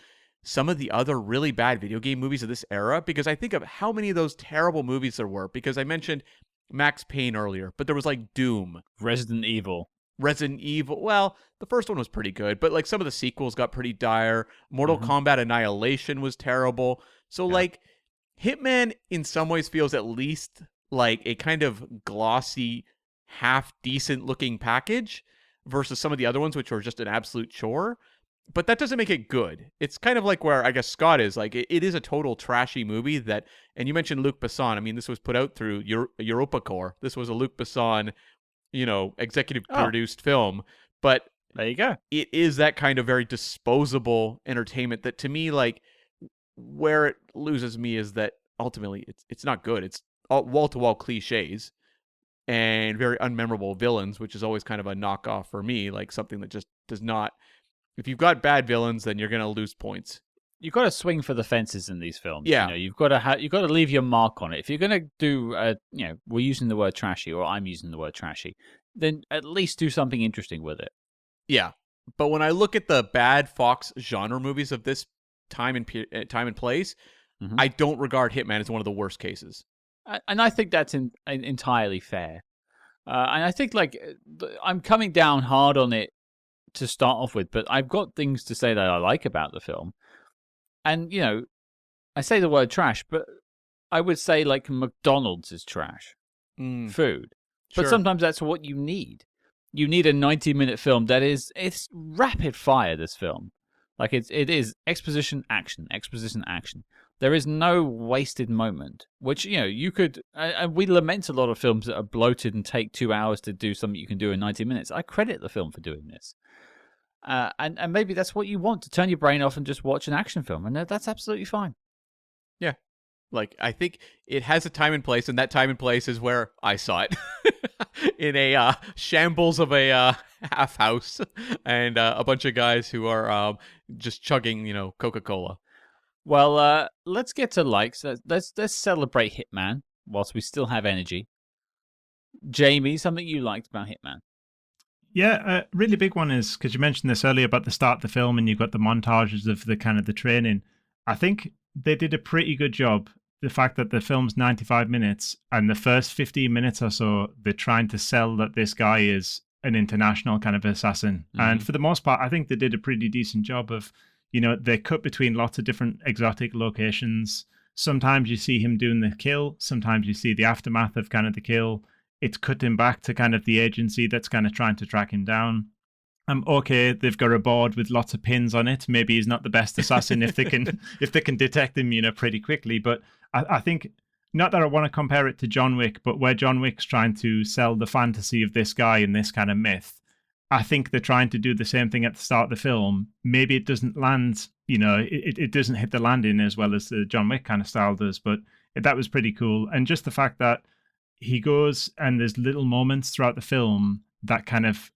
some of the other really bad video game movies of this era, because I think of how many of those terrible movies there were, because I mentioned Max Payne earlier, but there was, like, Doom. Resident Evil. Well, the first one was pretty good, but, like, some of the sequels got pretty dire. Mortal Kombat Annihilation was terrible. So, like, Hitman in some ways feels at least like a kind of glossy, half-decent looking package versus some of the other ones, which were just an absolute chore. But that doesn't make it good. It's kind of like where I guess Scott is. Like, it is a total trashy movie that, and you mentioned Luc Besson. I mean, this was put out through EuropaCorp. This was a Luc Besson, you know, executive produced film. But there you go. It is that kind of very disposable entertainment that, to me, like, where it loses me is that ultimately it's not good. It's wall-to-wall cliches and very unmemorable villains, which is always kind of a knockoff for me, like something that just does not. If you've got bad villains, then you're going to lose points. You've got to swing for the fences in these films. Yeah, you know, you've got to leave your mark on it. If you're going to do, you know, we're using the word trashy, or I'm using the word trashy, then at least do something interesting with it. Yeah, but when I look at the bad Fox genre movies of this time and place, I don't regard Hitman as one of the worst cases. And I think that's entirely fair. And I think, like, I'm coming down hard on it to start off with, but I've got things to say that I like about the film. And, you know, I say the word trash, but I would say, like, McDonald's is trash. Food. Sure. But sometimes that's what you need. You need a 90-minute film that it's rapid fire, this film. Like, it is exposition, action. There is no wasted moment, which, you know, you could, and we lament a lot of films that are bloated and take 2 hours to do something you can do in 90 minutes. I credit the film for doing this. And maybe that's what you want, to turn your brain off and just watch an action film, and that's absolutely fine. Yeah. Like, I think it has a time and place, and that time and place is where I saw it. In a shambles of a half house, and a bunch of guys who are just chugging, you know, Coca-Cola. Well, let's get to likes. Let's celebrate Hitman whilst we still have energy. Jamie, something you liked about Hitman? Yeah, a really big one is, because you mentioned this earlier about the start of the film and you've got the montages of the kind of the training. I think they did a pretty good job. The fact that the film's 95 minutes and the first 15 minutes or so, they're trying to sell that this guy is an international kind of assassin. And for the most part, I think they did a pretty decent job of, you know, they cut between lots of different exotic locations. Sometimes you see him doing the kill. Sometimes you see the aftermath of kind of the kill. It's cutting back to kind of the agency that's kind of trying to track him down. Okay, they've got a board with lots of pins on it. Maybe he's not the best assassin if they can detect him, you know, pretty quickly. But I think, not that I want to compare it to John Wick, but where John Wick's trying to sell the fantasy of this guy and this kind of myth, I think they're trying to do the same thing at the start of the film. Maybe it doesn't land, you know, it doesn't hit the landing as well as the John Wick kind of style does, but that was pretty cool. And just the fact that he goes and there's little moments throughout the film that kind of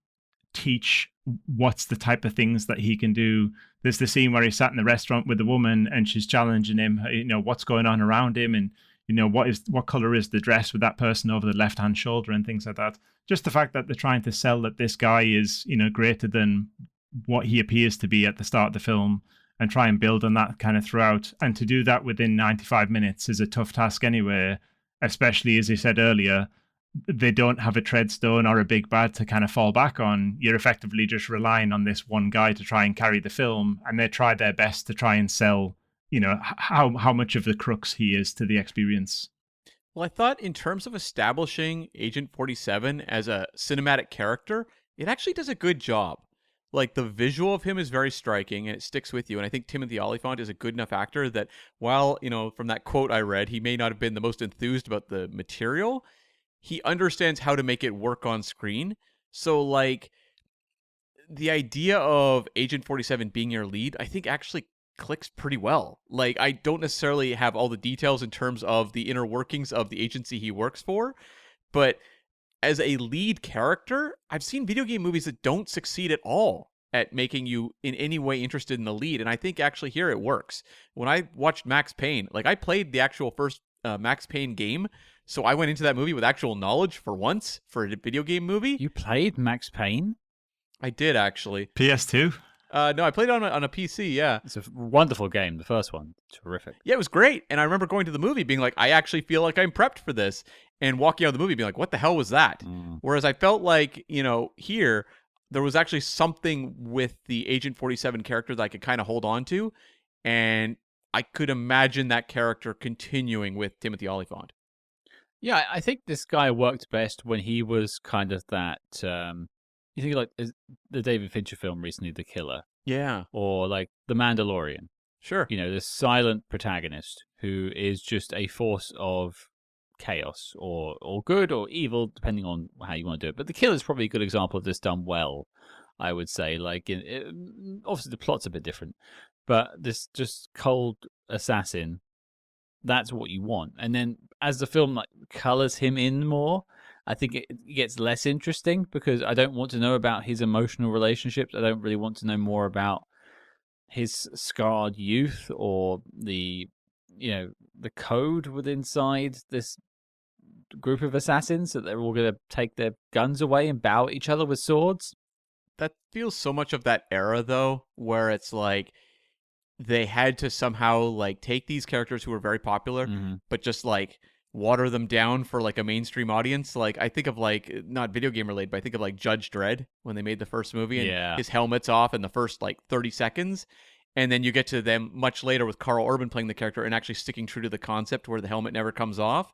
teach what's the type of things that he can do. There's the scene where he sat in the restaurant with a woman and she's challenging him, what's going on around him, and what color is the dress with that person over the left-hand shoulder and things like that. Just the fact that they're trying to sell that this guy is, greater than what he appears to be at the start of the film, and try and build on that kind of throughout. And to do that within 95 minutes is a tough task anyway, especially as I said earlier, they don't have a treadstone or a big bad to kind of fall back on. You're effectively just relying on this one guy to try and carry the film, and they try their best to try and sell, how much of the crux he is to the experience. Well, I thought in terms of establishing Agent 47 as a cinematic character, it actually does a good job. Like, the visual of him is very striking and it sticks with you. And I think Timothy Olyphant is a good enough actor that while, from that quote I read, he may not have been the most enthused about the material, he understands how to make it work on screen. So, like, the idea of Agent 47 being your lead, I think actually clicks pretty well. Like, I don't necessarily have all the details in terms of the inner workings of the agency he works for, but as a lead character, I've seen video game movies that don't succeed at all at making you in any way interested in the lead, and I think actually here it works. When I watched Max Payne, like, I played the actual first Max Payne game, so I went into that movie with actual knowledge for once for a video game movie. You played Max Payne? I did, actually. PS2? No, I played it on a PC, yeah. It's a wonderful game, the first one. Terrific. Yeah, it was great. And I remember going to the movie being like, I actually feel like I'm prepped for this. And walking out of the movie being like, what the hell was that? Whereas I felt like, here, there was actually something with the Agent 47 character that I could kind of hold on to. And I could imagine that character continuing with Timothy Olyphant. Yeah, I think this guy worked best when he was kind of that... you think like the David Fincher film recently, The Killer. Yeah. Or like The Mandalorian. Sure. This silent protagonist who is just a force of chaos or good or evil, depending on how you want to do it. But The Killer is probably a good example of this done well, I would say. Like, obviously the plot's a bit different, but this just cold assassin, that's what you want. And then as the film colors him in more, I think it gets less interesting because I don't want to know about his emotional relationships. I don't really want to know more about his scarred youth or the code within inside this group of assassins that they're all going to take their guns away and bow at each other with swords. That feels so much of that era, though, where it's like they had to somehow like take these characters who were very popular, but just like water them down for like a mainstream audience. Like, I think of like, not video game related, but I think of like Judge Dredd when they made the first movie and his helmet's off in the first like 30 seconds. And then you get to them much later with Carl Urban playing the character and actually sticking true to the concept where the helmet never comes off.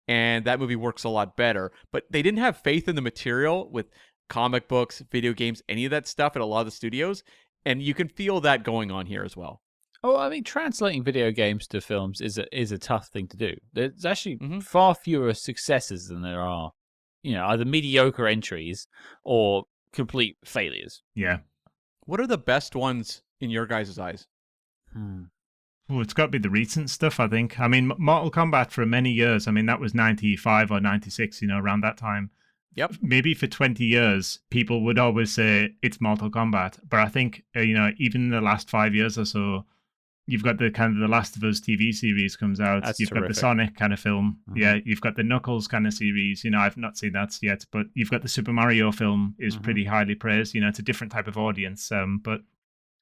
And that movie works a lot better. But they didn't have faith in the material with comic books, video games, any of that stuff at a lot of the studios. And you can feel that going on here as well. Oh, I mean, translating video games to films is a tough thing to do. There's actually far fewer successes than there are, either mediocre entries or complete failures. Yeah. What are the best ones in your guys' eyes? Well, it's got to be the recent stuff, I think. I mean, Mortal Kombat for many years, I mean, that was 95 or 96, around that time. Yep. Maybe for 20 years, people would always say it's Mortal Kombat. But I think, even in the last 5 years or so, you've got the kind of The Last of Us TV series comes out. That's you've terrific. Got the Sonic kind of film. Yeah, you've got the Knuckles kind of series. I've not seen that yet, but you've got the Super Mario film is pretty highly praised. It's a different type of audience. But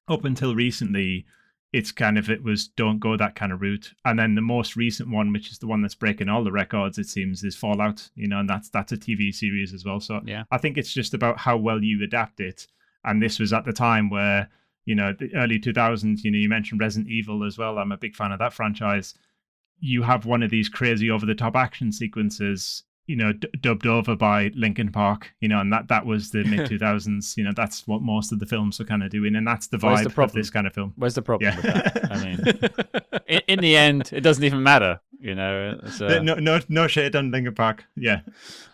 up until recently, it was don't go that kind of route. And then the most recent one, which is the one that's breaking all the records, it seems, is Fallout. And that's a TV series as well. So yeah. I think it's just about how well you adapt it. And this was at the time where, the early 2000s, you mentioned Resident Evil as well. I'm a big fan of that franchise. You have one of these crazy over-the-top action sequences, dubbed over by Linkin Park, and that was the mid-2000s. That's what most of the films are kind of doing, and that's the vibe of this kind of film. Where's the problem with that? I mean, in the end, it doesn't even matter, No shade on Linkin Park, yeah.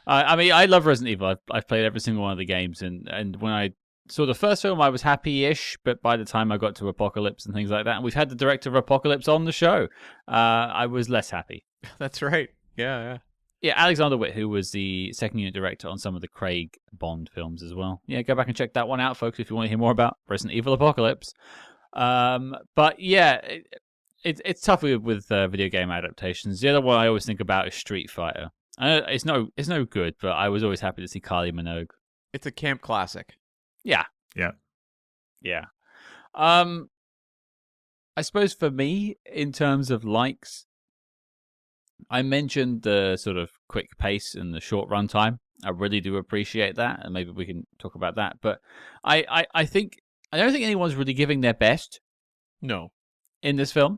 I mean, I love Resident Evil. I've played every single one of the games, and when I saw the first film, I was happy-ish, but by the time I got to Apocalypse and things like that, and we've had the director of Apocalypse on the show, I was less happy. That's right. Yeah. Yeah, Alexander Witt, who was the second unit director on some of the Craig Bond films as well. Yeah, go back and check that one out, folks, if you want to hear more about Resident Evil Apocalypse. But yeah, it's tough with video game adaptations. The other one I always think about is Street Fighter. It's no good, but I was always happy to see Kylie Minogue. It's a camp classic. Yeah. I suppose for me, in terms of likes, I mentioned the sort of quick pace and the short runtime. I really do appreciate that, and maybe we can talk about that. But I don't think anyone's really giving their best. No. In this film,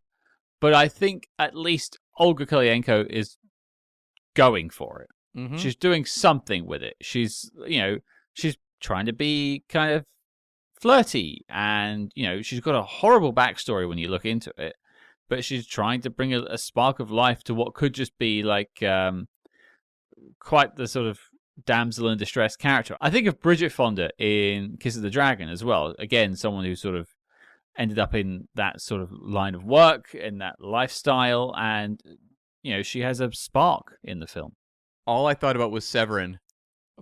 but I think at least Olga Kurylenko is going for it. Mm-hmm. She's doing something with it. She's trying to be kind of flirty, and she's got a horrible backstory when you look into it, but she's trying to bring a spark of life to what could just be like quite the sort of damsel in distress character. I think of Bridget Fonda in Kiss of the Dragon as well. Again, someone who sort of ended up in that sort of line of work, in that lifestyle, and she has a spark in the film. All I thought about was Severin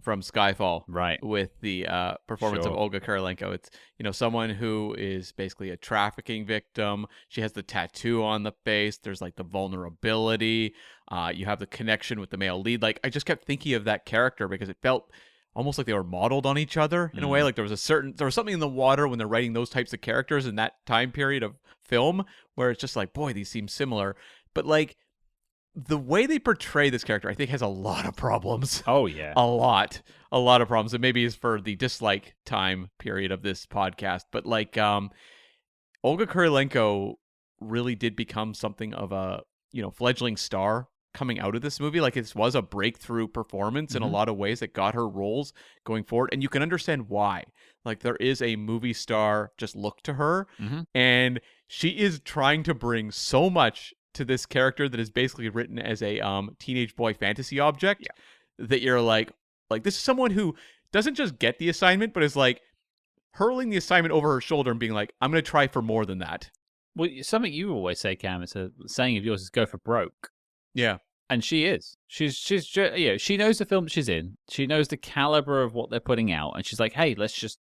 from Skyfall, right? With the performance of Olga Kurylenko. It's someone who is basically a trafficking victim. She has the tattoo on the face. There's like the vulnerability. You have the connection with the male lead. Like, I just kept thinking of that character because it felt almost like they were modeled on each other in a way. Like there was something in the water when they're writing those types of characters in that time period of film where it's just like, boy, these seem similar. But like the way they portray this character, I think, has a lot of problems. Oh yeah, a lot of problems. And maybe is for the dislike time period of this podcast. But like, Olga Kurylenko really did become something of a fledgling star coming out of this movie. Like, it was a breakthrough performance in a lot of ways that got her roles going forward, and you can understand why. Like, there is a movie star just look to her, and she is trying to bring so much to this character that is basically written as a teenage boy fantasy object that you're like this is someone who doesn't just get the assignment, but is like hurling the assignment over her shoulder and being like, I'm going to try for more than that. Well, something you always say, Cam, it's a saying of yours, is go for broke. Yeah. And she is. She's she knows the film that she's in. She knows the caliber of what they're putting out, and she's like, hey, let's just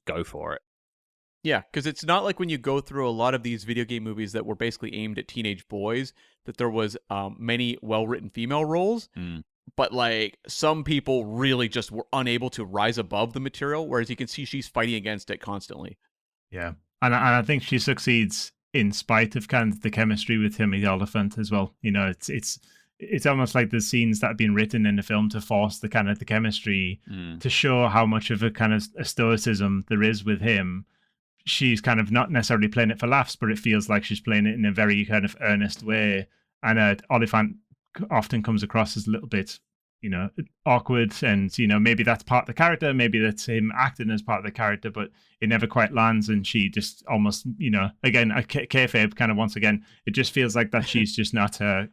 go for it. Yeah, because it's not like when you go through a lot of these video game movies that were basically aimed at teenage boys that there was many well-written female roles, but like some people really just were unable to rise above the material, whereas you can see she's fighting against it constantly. Yeah, and I think she succeeds in spite of kind of the chemistry with Timothy Olyphant as well. It's almost like the scenes that have been written in the film to force the kind of the chemistry to show how much of a kind of a stoicism there is with him. She's kind of not necessarily playing it for laughs, but it feels like she's playing it in a very kind of earnest way. And Olyphant often comes across as a little bit, awkward, and maybe that's part of the character, maybe that's him acting as part of the character, but it never quite lands. And she just almost, again, a kayfabe kind of once again, it just feels like that she's just not going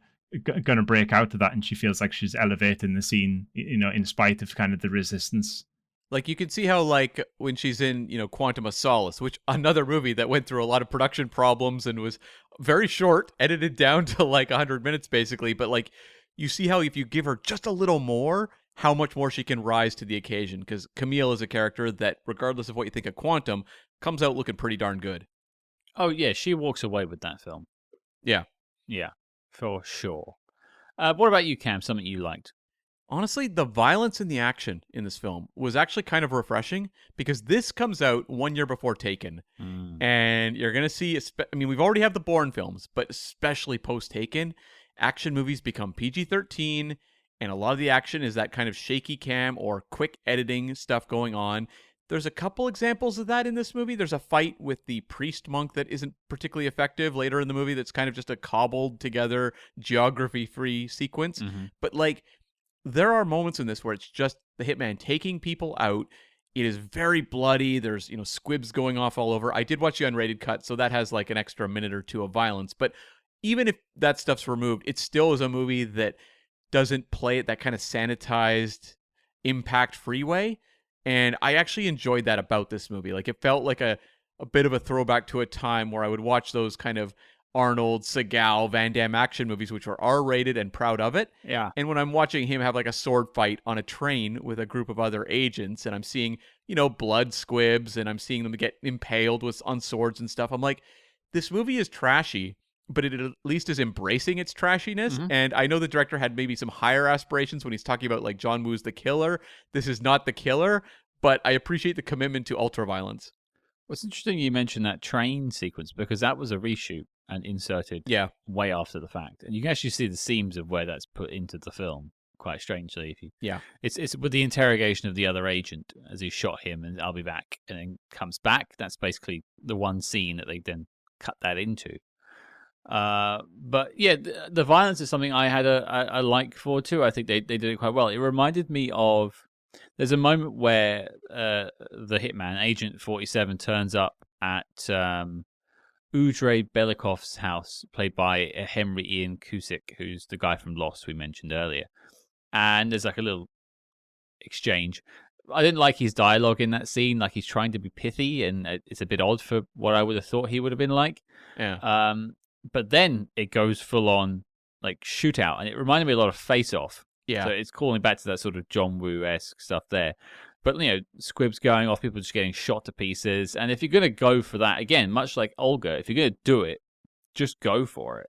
to break out of that, and she feels like she's elevating the scene, in spite of kind of the resistance. Like, you can see how, like, when she's in, Quantum of Solace, which another movie that went through a lot of production problems and was very short, edited down to like 100 minutes basically, but like, you see how if you give her just a little more, how much more she can rise to the occasion, because Camille is a character that, regardless of what you think of Quantum, comes out looking pretty darn good. Oh yeah, she walks away with that film. Yeah, for sure. What about you, Cam? Something you liked? Honestly, the violence and the action in this film was actually kind of refreshing, because this comes out 1 year before Taken. And you're going to see, we've already had the Bourne films, but especially post-Taken, action movies become PG-13, and a lot of the action is that kind of shaky cam or quick editing stuff going on. There's a couple examples of that in this movie. There's a fight with the priest monk that isn't particularly effective later in the movie that's kind of just a cobbled together, geography-free sequence. But like, there are moments in this where it's just the hitman taking people out. It is very bloody. There's, squibs going off all over. I did watch the unrated cut, so that has like an extra minute or two of violence. But even if that stuff's removed, it still is a movie that doesn't play it that kind of sanitized, impact-free way. And I actually enjoyed that about this movie. Like, it felt like a bit of a throwback to a time where I would watch those kind of Arnold, Seagal, Van Damme action movies, which were R-rated and proud of it. Yeah. And when I'm watching him have like a sword fight on a train with a group of other agents, and I'm seeing, blood squibs, and I'm seeing them get impaled on swords and stuff, I'm like, this movie is trashy, but it at least is embracing its trashiness. Mhm. And I know the director had maybe some higher aspirations when he's talking about like John Woo's The Killer. This is not The Killer, but I appreciate the commitment to ultra-violence. Well, it's interesting you mentioned that train sequence because that was a reshoot and inserted Yeah. way after the fact. And you can actually see the seams of where that's put into the film, quite strangely. Yeah. It's with the interrogation of the other agent as he shot him and I'll be back and then comes back. That's basically the one scene that they then cut that into. But yeah, the violence is something I had a like for too. I think they did it quite well. It reminded me of there's a moment where the hitman Agent 47 turns up at Udrey Belikov's house, played by Henry Ian Cusick, who's the guy from Lost we mentioned earlier. And there's like a little exchange. I didn't like his dialogue in that scene. Like he's trying to be pithy, and it's a bit odd for what I would have thought he would have been like. Yeah. But then it goes full on like shootout, and it reminded me a lot of Face Off. Yeah. So it's calling back to that sort of John Woo-esque stuff there. But, squibs going off, people just getting shot to pieces. And if you're going to go for that, again, much like Olga, if you're going to do it, just go for it.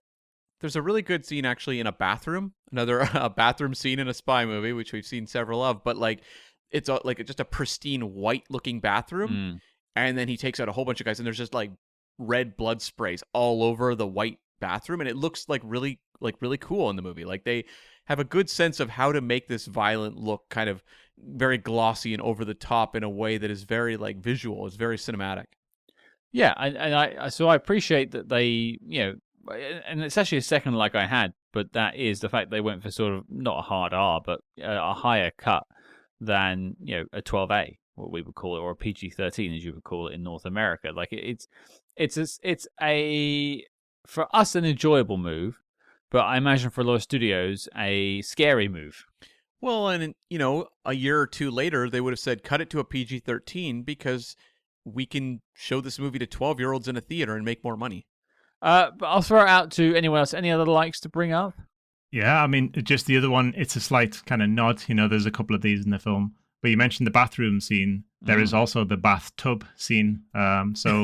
There's a really good scene actually in a bathroom, a bathroom scene in a spy movie, which we've seen several of, but like it's just a pristine white looking bathroom. And then he takes out a whole bunch of guys and there's just like red blood sprays all over the white bathroom. And it looks like really cool in the movie. Like they have a good sense of how to make this violent look kind of very glossy and over the top in a way that is very like visual, is very cinematic. Yeah. So I appreciate that they, and it's actually a second like I had, but that is the fact they went for sort of not a hard R, but a higher cut than a 12A, what we would call it, or a PG-13 as you would call it in North America. Like it's a for us an enjoyable move, but I imagine for a lot of studios a scary move. Well, and a year or two later they would have said cut it to a PG-13 because we can show this movie to 12-year-olds in a theater and make more money. But I'll throw it out to anyone else. Any other likes to bring up? Yeah, I mean, just the other one, it's a slight kind of nod. There's a couple of these in the film. But you mentioned the bathroom scene. There is also the bathtub scene. So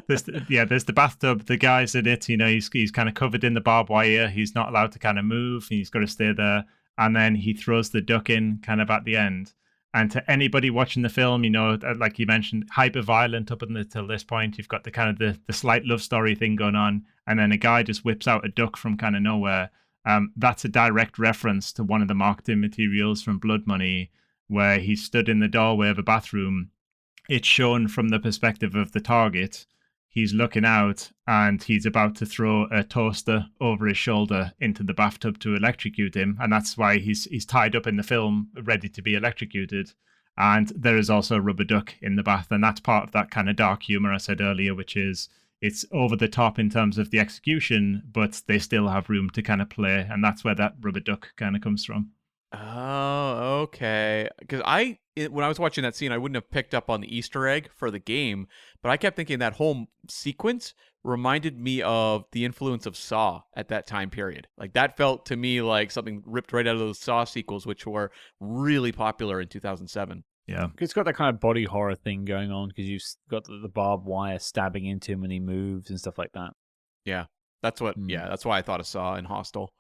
there's the bathtub. The guy's in it. He's kind of covered in the barbed wire. He's not allowed to kind of move. He's got to stay there. And then he throws the duck in kind of at the end. And to anybody watching the film, like you mentioned, hyper violent up until this point. You've got the kind of the slight love story thing going on, and then a guy just whips out a duck from kind of nowhere. That's a direct reference to one of the marketing materials from Blood Money, where he stood in the doorway of a bathroom. It's shown from the perspective of the target. He's looking out and he's about to throw a toaster over his shoulder into the bathtub to electrocute him. And that's why he's tied up in the film, ready to be electrocuted. And there is also a rubber duck in the bath. And that's part of that kind of dark humor I said earlier, which is it's over the top in terms of the execution, but they still have room to kind of play. And that's where that rubber duck kind of comes from. Oh, okay. Because when I was watching that scene, I wouldn't have picked up on the Easter egg for the game, but I kept thinking that whole sequence reminded me of the influence of Saw at that time period. Like that felt to me like something ripped right out of those Saw sequels, which were really popular in 2007. Yeah. It's got that kind of body horror thing going on because you've got the barbed wire stabbing into him when he moves and stuff like that. Yeah, that's why I thought of Saw and Hostel.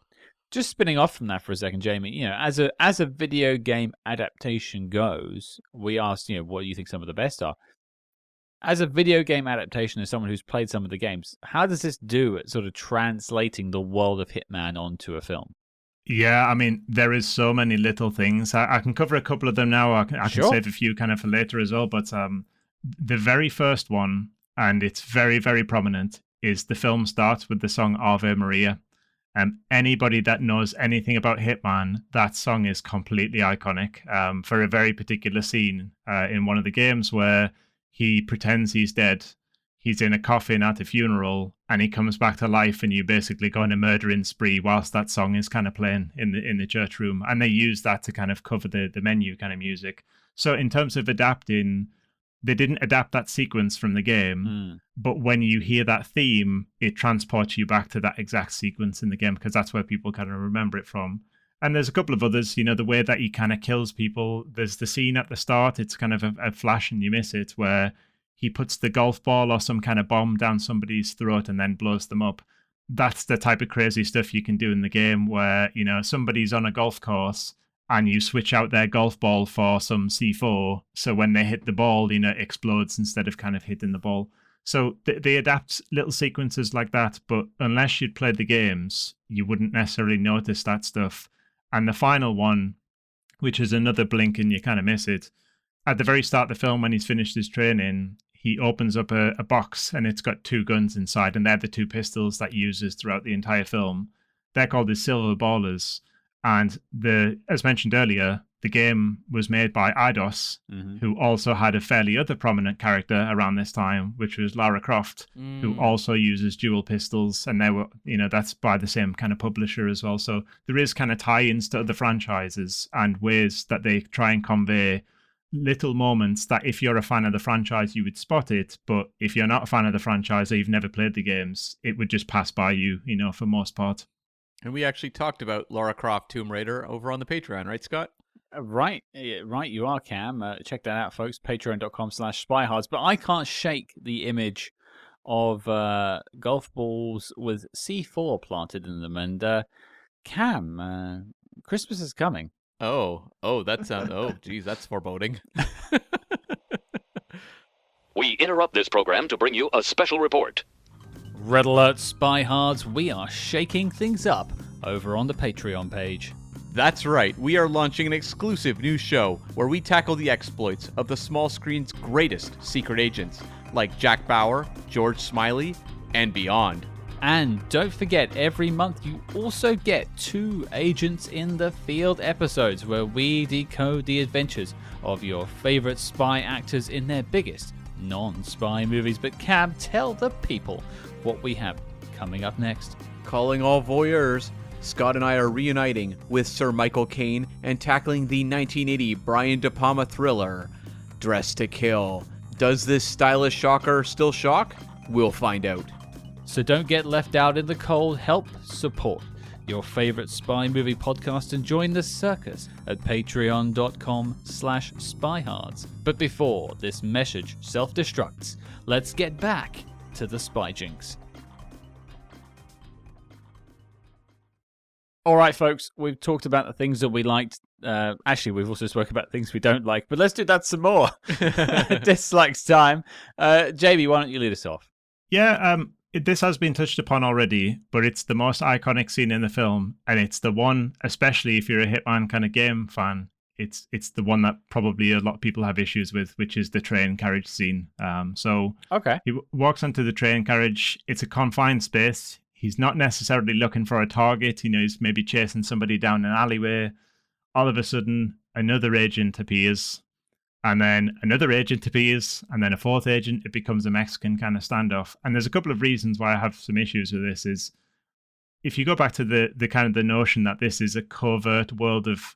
Just spinning off from that for a second, Jamie, as a video game adaptation goes, we asked, what do you think some of the best are? As a video game adaptation, as someone who's played some of the games, how does this do at sort of translating the world of Hitman onto a film? Yeah, I mean, there is so many little things. I can cover a couple of them now. I can save a few kind of for later as well. But the very first one, and it's very, very prominent, is the film starts with the song Ave Maria. Anybody that knows anything about Hitman, that song is completely iconic for a very particular scene in one of the games where he pretends he's dead. He's in a coffin at a funeral and he comes back to life and you basically go on a murdering spree whilst that song is kind of playing in the church room. And they use that to kind of cover the menu kind of music. So in terms of adapting, they didn't adapt that sequence from the game, but when you hear that theme, it transports you back to that exact sequence in the game because that's where people kind of remember it from. And there's a couple of others, the way that he kind of kills people. There's the scene at the start, it's kind of a flash and you miss it, where he puts the golf ball or some kind of bomb down somebody's throat and then blows them up. That's the type of crazy stuff you can do in the game where, somebody's on a golf course and you switch out their golf ball for some C4. So when they hit the ball, it explodes instead of kind of hitting the ball. So they adapt little sequences like that, but unless you'd played the games, you wouldn't necessarily notice that stuff. And the final one, which is another blink and you kind of miss it, at the very start of the film when he's finished his training, he opens up a box and it's got 2 guns inside, and they're the 2 pistols that he uses throughout the entire film. They're called the Silver Ballers. And as mentioned earlier, the game was made by Eidos, who also had a fairly other prominent character around this time, which was Lara Croft, who also uses dual pistols. And they were, that's by the same kind of publisher as well. So there is kind of tie-ins to other franchises and ways that they try and convey little moments that if you're a fan of the franchise, you would spot it. But if you're not a fan of the franchise or you've never played the games, it would just pass by you, for most part. And we actually talked about Lara Croft Tomb Raider over on the Patreon, right, Scott? Right, you are, Cam. Check that out, folks. Patreon.com/spyhards. But I can't shake the image of golf balls with C4 planted in them. And Cam, Christmas is coming. Oh, that sounds. Oh, geez, that's foreboding. We interrupt this program to bring you a special report. Red alert, Spyhards, we are shaking things up over on the Patreon page. That's right, we are launching an exclusive new show where we tackle the exploits of the small screen's greatest secret agents, like Jack Bauer, George Smiley, and beyond. And don't forget, every month you also get 2 Agents in the Field episodes where we decode the adventures of your favorite spy actors in their biggest non-spy movies. But Cam, tell the people what we have coming up next. Calling all voyeurs, Scott and I are reuniting with Sir Michael Caine and tackling the 1980 Brian De Palma thriller, Dressed to Kill. Does this stylish shocker still shock? We'll find out. So don't get left out in the cold. Help support your favorite spy movie podcast and join the circus at patreon.com/spyhards. But before this message self-destructs, let's get back to the Spy Jinx. All right, folks, we've talked about the things that we liked. Actually, we've also spoken about things we don't like, but let's do that some more. Dislikes time. JB, why don't you lead us off? Yeah, this has been touched upon already, but it's the most iconic scene in the film, and it's the one, especially if you're a Hitman kind of game fan, it's the one that probably a lot of people have issues with, which is the train carriage scene. Okay. He walks onto the train carriage. It's a confined space. He's not necessarily looking for a target. He's maybe chasing somebody down an alleyway. All of a sudden, another agent appears, and then another agent appears, and then a 4th agent. It becomes a Mexican kind of standoff. And there's a couple of reasons why I have some issues with this. Is if you go back to the kind of the notion that this is a covert world of,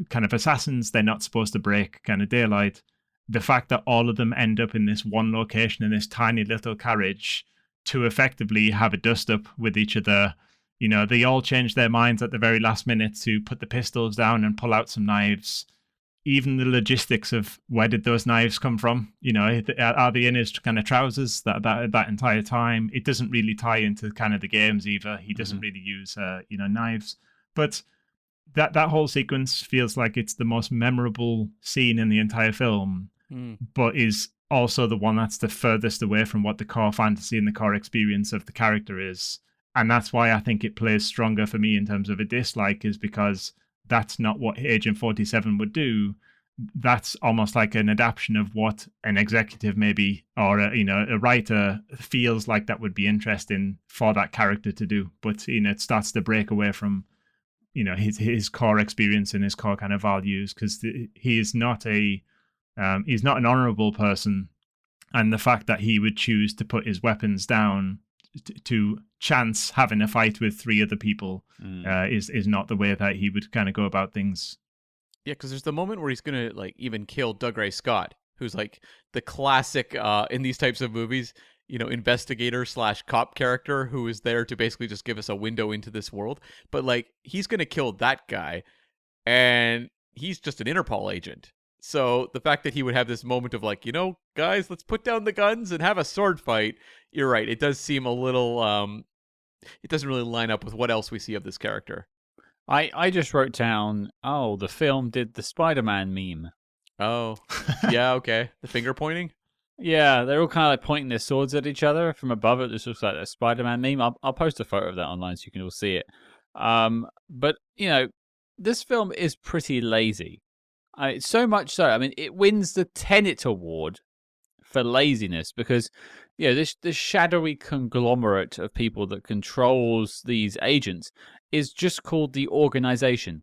kind of assassins, they're not supposed to break kind of daylight. The fact that all of them end up in this one location in this tiny little carriage to effectively have a dust-up with each other. They all change their minds at the very last minute to put the pistols down and pull out some knives. Even the logistics of where did those knives come from? Are they in his kind of trousers that entire time? It doesn't really tie into kind of the games either. He doesn't really use, knives. But that whole sequence feels like it's the most memorable scene in the entire film, but is also the one that's the furthest away from what the core fantasy and the core experience of the character is. And that's why I think it plays stronger for me in terms of a dislike, is because that's not what Agent 47 would do. That's almost like an adaptation of what an executive maybe, or a writer feels like that would be interesting for that character to do. But it starts to break away from his core experience and his core kind of values, because he is not he's not an honorable person, and the fact that he would choose to put his weapons down to chance having a fight with 3 other people is not the way that he would kind of go about things. Yeah, because there's the moment where he's gonna even kill Dougray Scott, who's like the classic in these types of movies, investigator / cop character who is there to basically just give us a window into this world. But like, he's gonna kill that guy, and he's just an Interpol agent. So the fact that he would have this moment of like, guys, let's put down the guns and have a sword fight. You're right. It does seem a little. It doesn't really line up with what else we see of this character. I just wrote down, the film did the Spider-Man meme. Oh, yeah, okay. The finger pointing? Yeah, they're all kind of like pointing their swords at each other from above. It just looks like a Spider-Man meme. I'll post a photo of that online so you can all see it. But, this film is pretty lazy. So much so, it wins the Tenet Award for laziness because, this shadowy conglomerate of people that controls these agents is just called the organization.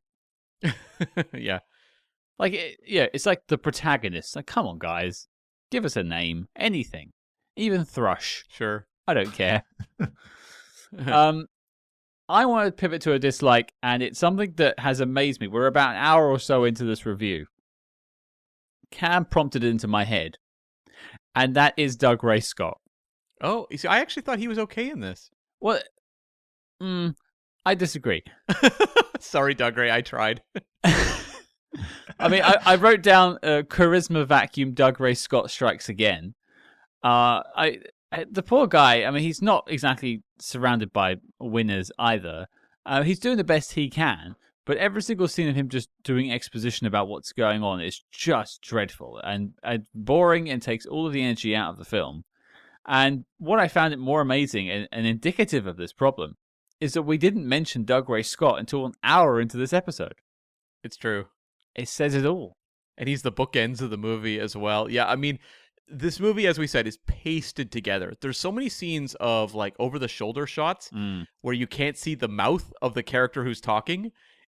Yeah. Like, it's like the protagonist. Like, come on, guys. Give us a name. Anything. Even Thrush. Sure. I don't care. I want to pivot to a dislike, and it's something that has amazed me. We're about an hour or so into this review. Cam prompted it into my head, and that is Dougray Scott. Oh, you see, I actually thought he was okay in this. Well, I disagree. Sorry, Dougray, I tried. I wrote down charisma vacuum Dougray Scott strikes again. The poor guy, he's not exactly surrounded by winners either. He's doing the best he can, but every single scene of him just doing exposition about what's going on is just dreadful and boring and takes all of the energy out of the film. And what I found it more amazing and indicative of this problem is that we didn't mention Dougray Scott until an hour into this episode. It's true. It says it all. And he's the bookends of the movie as well. Yeah, this movie, as we said, is pasted together. There's so many scenes of like over-the-shoulder shots where you can't see the mouth of the character who's talking.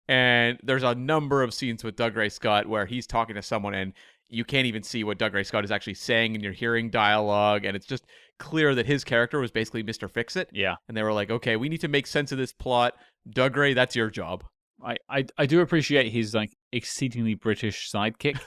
And there's a number of scenes with Dougray Scott where he's talking to someone and you can't even see what Dougray Scott is actually saying, and you're hearing dialogue, and it's just clear that his character was basically Mr. Fix-It. Yeah. And they were like, okay, we need to make sense of this plot. Dougray, that's your job. I do appreciate his like exceedingly British sidekick.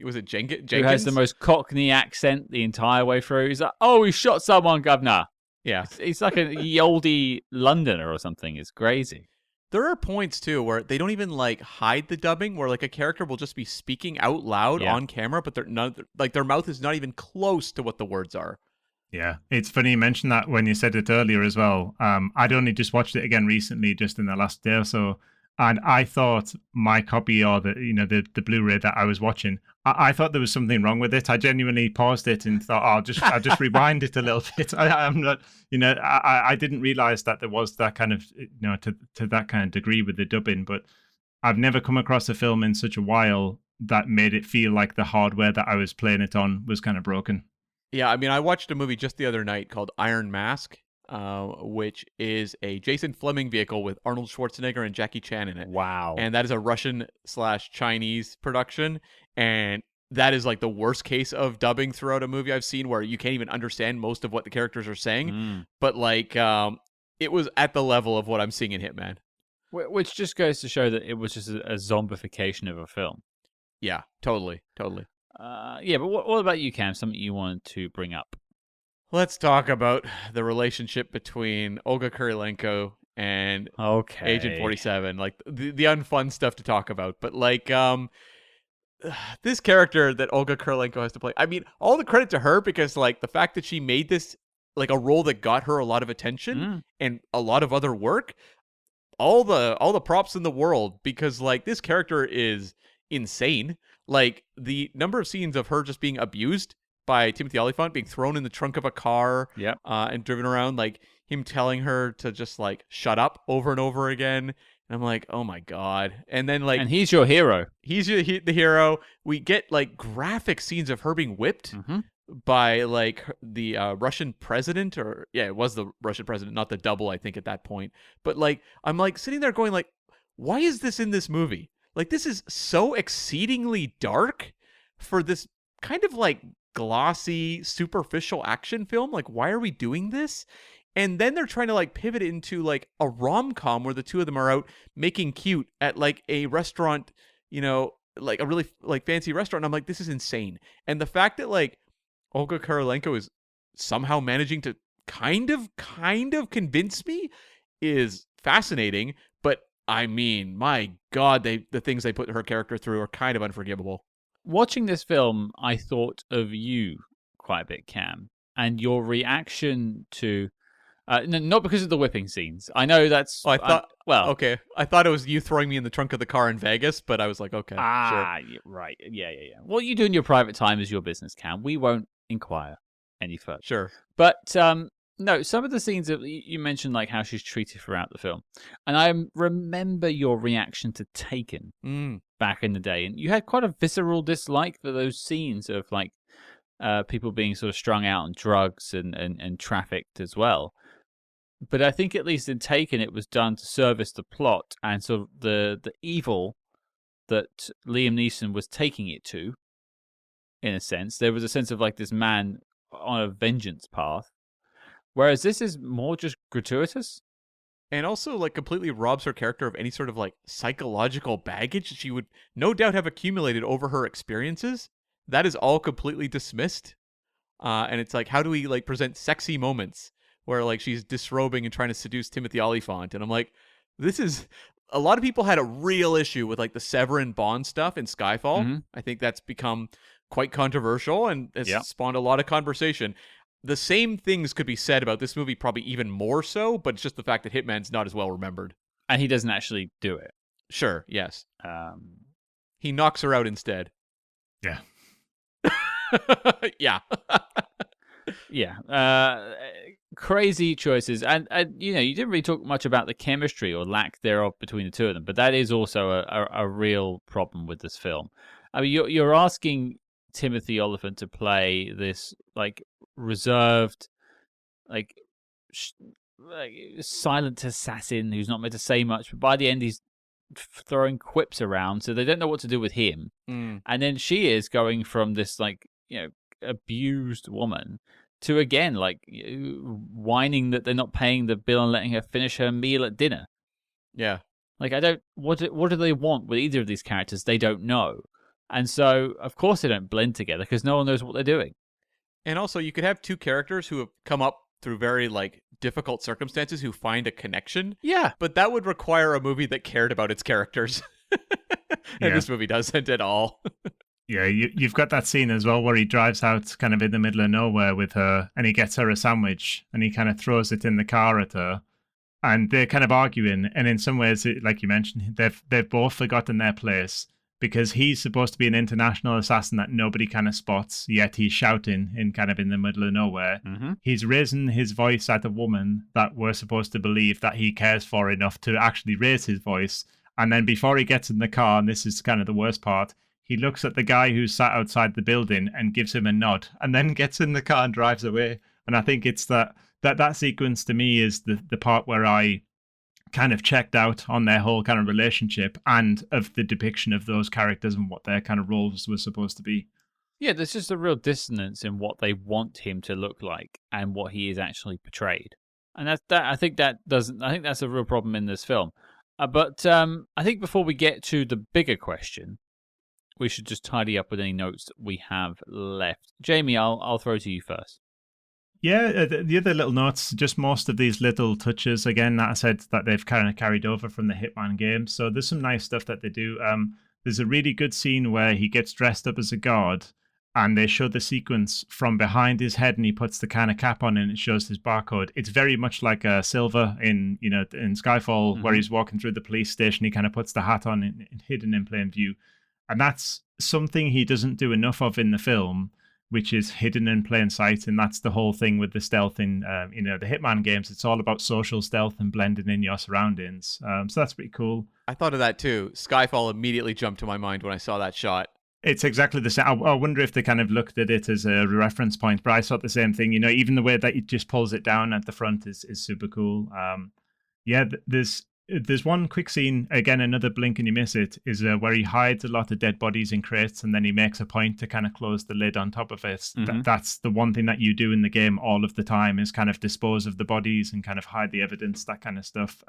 Was it Jenkins? Who has the most Cockney accent the entire way through. He's like, oh, he shot someone, governor. Yeah. He's like a oldie Londoner or something. It's crazy. There are points, too, where they don't even, like, hide the dubbing, where, like, a character will just be speaking out loud on camera, but their mouth is not even close to what the words are. Yeah, it's funny you mentioned that when you said it earlier as well. I'd only just watched it again recently, just in the last day or so, and I thought my copy or the Blu-ray that I was watching, I thought there was something wrong with it. I genuinely paused it and thought, I'll just rewind it a little bit. I'm not, I didn't realize that there was that kind of, to that kind of degree with the dubbing. But I've never come across a film in such a while that made it feel like the hardware that I was playing it on was kind of broken. Yeah, I watched a movie just the other night called Iron Mask, which is a Jason Fleming vehicle with Arnold Schwarzenegger and Jackie Chan in it. Wow. And that is a Russian/Chinese production. And that is like the worst case of dubbing throughout a movie I've seen, where you can't even understand most of what the characters are saying. But like, it was at the level of what I'm seeing in Hitman. Which just goes to show that it was just a zombification of a film. Yeah, totally. But what about you, Cam? Something you wanted to bring up? Let's talk about the relationship between Olga Kurylenko and Agent 47. Like the unfun stuff to talk about. But like, this character that Olga Kurylenko has to play, all the credit to her, because like the fact that she made this like a role that got her a lot of attention and a lot of other work, all the props in the world, because like this character is insane. Like the number of scenes of her just being abused by Timothy Olyphant, being thrown in the trunk of a car and driven around, like him telling her to just like shut up over and over again. And I'm like, oh my God. And then like, and he's your hero. He's the hero. We get like graphic scenes of her being whipped by like the Russian president, it was the Russian president, not the double, I think, at that point. But like, I'm like sitting there going like, why is this in this movie? Like, this is so exceedingly dark for this kind of like glossy, superficial action film. Like, why are we doing this? And then they're trying to like pivot into like a rom-com where the two of them are out making cute at like a restaurant, like a really like fancy restaurant. And I'm like, this is insane. And the fact that like Olga Kurylenko is somehow managing to kind of convince me is fascinating. But I mean, my God, the things they put her character through are kind of unforgivable. Watching this film, I thought of you quite a bit, Cam, and your reaction to not because of the whipping scenes. I know that's. Oh, I thought. Well, okay. I thought it was you throwing me in the trunk of the car in Vegas, but I was like, okay, sure. yeah, right, yeah. What you do in your private time is your business, Cam. We won't inquire any further. Sure. But no, some of the scenes that you mentioned, like how she's treated throughout the film, and I remember your reaction to Taken back in the day, and you had quite a visceral dislike for those scenes of like people being sort of strung out on drugs and trafficked as well. But I think at least in Taken, it was done to service the plot and sort of the evil that Liam Neeson was taking it to. In a sense, there was a sense of like this man on a vengeance path, whereas this is more just gratuitous. And also, like, completely robs her character of any sort of, like, psychological baggage she would no doubt have accumulated over her experiences. That is all completely dismissed. And it's like, how do we, like, present sexy moments where, like, she's disrobing and trying to seduce Timothy Olyphant? And I'm like, this is... A lot of people had a real issue with, like, the Severin Bond stuff in Skyfall. Mm-hmm. I think that's become quite controversial and has spawned a lot of conversation. The same things could be said about this movie, probably even more so, but it's just the fact that Hitman's not as well remembered. And he doesn't actually do it. Sure, yes. He knocks her out instead. Yeah. Yeah. Yeah. Crazy choices. And, you know, you didn't really talk much about the chemistry or lack thereof between the two of them, but that is also a real problem with this film. I mean, you're asking Timothy Olyphant to play this, like, reserved, like silent assassin who's not meant to say much, but by the end he's throwing quips around, so they don't know what to do with him. And then she is going from this, like, you know, abused woman to, again, like, whining that they're not paying the bill and letting her finish her meal at dinner. Yeah. Like, what do they want with either of these characters? They don't know. And so, of course, they don't blend together because no one knows what they're doing. And also, you could have two characters who have come up through very, like, difficult circumstances who find a connection. Yeah. But that would require a movie that cared about its characters. And this movie doesn't at all. Yeah, you've got that scene as well where he drives out kind of in the middle of nowhere with her and he gets her a sandwich and he kind of throws it in the car at her. And they're kind of arguing. And in some ways, like you mentioned, they've both forgotten their place. Because he's supposed to be an international assassin that nobody kind of spots, yet he's shouting in the middle of nowhere. Mm-hmm. He's raising his voice at a woman that we're supposed to believe that he cares for enough to actually raise his voice. And then before he gets in the car, and this is kind of the worst part, he looks at the guy who's sat outside the building and gives him a nod, and then gets in the car and drives away. And I think it's that sequence to me is the part where I kind of checked out on their whole kind of relationship and of the depiction of those characters and what their kind of roles were supposed to be. Yeah, there's just a real dissonance in what they want him to look like and what he is actually portrayed. And I think that's a real problem in this film. But I think before we get to the bigger question, we should just tidy up with any notes that we have left. Jamie, I'll throw to you first. Yeah, the other little notes, just most of these little touches, again, that I said that they've kind of carried over from the Hitman game. So there's some nice stuff that they do. There's a really good scene where he gets dressed up as a guard and they show the sequence from behind his head and he puts the kind of cap on and it shows his barcode. It's very much like a Silver in Skyfall, where he's walking through the police station. He kind of puts the hat on and hidden in plain view. And that's something he doesn't do enough of in the film, which is hidden in plain sight. And that's the whole thing with the stealth in the Hitman games. It's all about social stealth and blending in your surroundings. So that's pretty cool. I thought of that too. Skyfall immediately jumped to my mind when I saw that shot. It's exactly the same. I wonder if they kind of looked at it as a reference point, but I thought the same thing. Even the way that he just pulls it down at the front is super cool. There's one quick scene, again, another blink and you miss it, is where he hides a lot of dead bodies in crates and then he makes a point to kind of close the lid on top of it. Mm-hmm. That's the one thing that you do in the game all of the time, is kind of dispose of the bodies and kind of hide the evidence, that kind of stuff.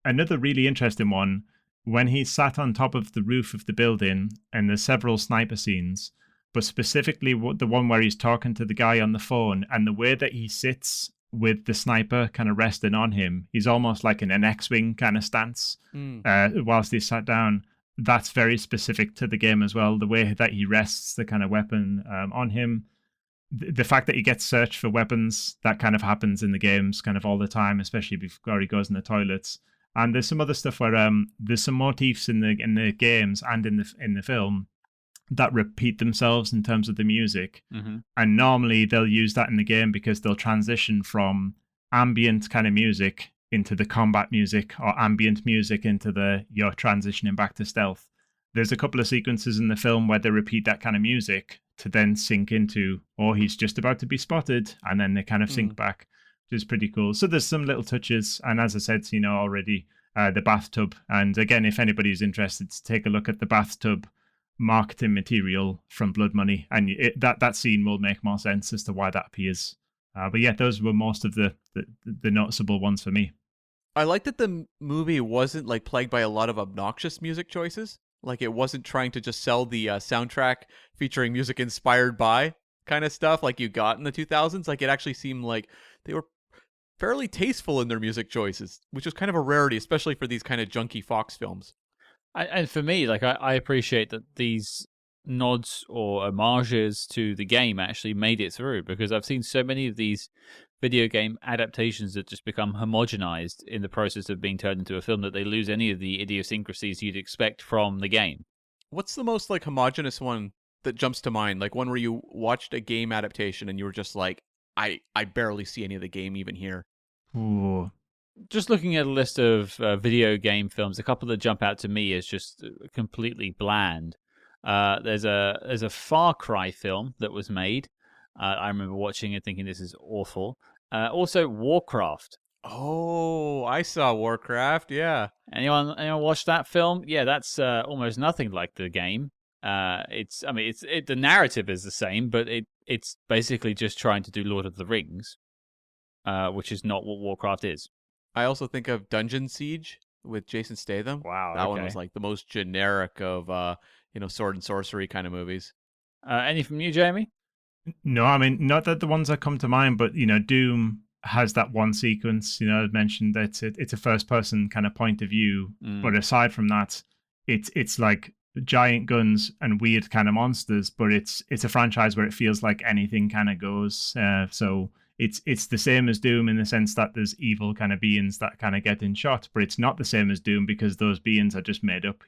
Another really interesting one when he's sat on top of the roof of the building, and there's several sniper scenes, but specifically the one where he's talking to the guy on the phone, and the way that he sits with the sniper kind of resting on him, he's almost like in an X-wing kind of stance whilst he's sat down. That's very specific to the game as well. The way that he rests the kind of weapon on him. The fact that he gets searched for weapons, that kind of happens in the games kind of all the time, especially before he goes in the toilets. And there's some other stuff where there's some motifs in the games and in the film that repeat themselves in terms of the music. Mm-hmm. And normally they'll use that in the game because they'll transition from ambient kind of music into the combat music, or ambient music into you're transitioning back to stealth. There's a couple of sequences in the film where they repeat that kind of music to then sink into, oh, he's just about to be spotted, and then they kind of sink back, which is pretty cool. So there's some little touches, and as I said, already, the bathtub. And again, if anybody's interested, to take a look at the bathtub marketing material from Blood Money, and that scene will make more sense as to why that appears. But yeah, those were most of the noticeable ones for me. I like that the movie wasn't like plagued by a lot of obnoxious music choices. Like, it wasn't trying to just sell the soundtrack featuring music inspired by kind of stuff like you got in the 2000s. Like, it actually seemed like they were fairly tasteful in their music choices, which was kind of a rarity, especially for these kind of junky Fox films. And for me, like, I appreciate that these nods or homages to the game actually made it through, because I've seen so many of these video game adaptations that just become homogenized in the process of being turned into a film, that they lose any of the idiosyncrasies you'd expect from the game. What's the most like homogenous one that jumps to mind? Like one where you watched a game adaptation and you were just like, I barely see any of the game even here. Ooh. Just looking at a list of video game films, a couple that jump out to me as just completely bland. There's a Far Cry film that was made. I remember watching it thinking this is awful. Also, Warcraft. Oh, I saw Warcraft, yeah. Anyone watch that film? Yeah, that's almost nothing like the game. The narrative is the same, but it's basically just trying to do Lord of the Rings, which is not what Warcraft is. I also think of Dungeon Siege with Jason Statham. Wow, that one was like the most generic of sword and sorcery kind of movies. Any from you, Jamie? No, I mean, not that the ones that come to mind, but Doom has that one sequence. I mentioned that it's a first-person kind of point of view, but aside from that, it's like giant guns and weird kind of monsters. But it's a franchise where it feels like anything kind of goes. So it's the same as Doom in the sense that there's evil kind of beings that kind of get in shot, but it's not the same as Doom because those beings are just made up,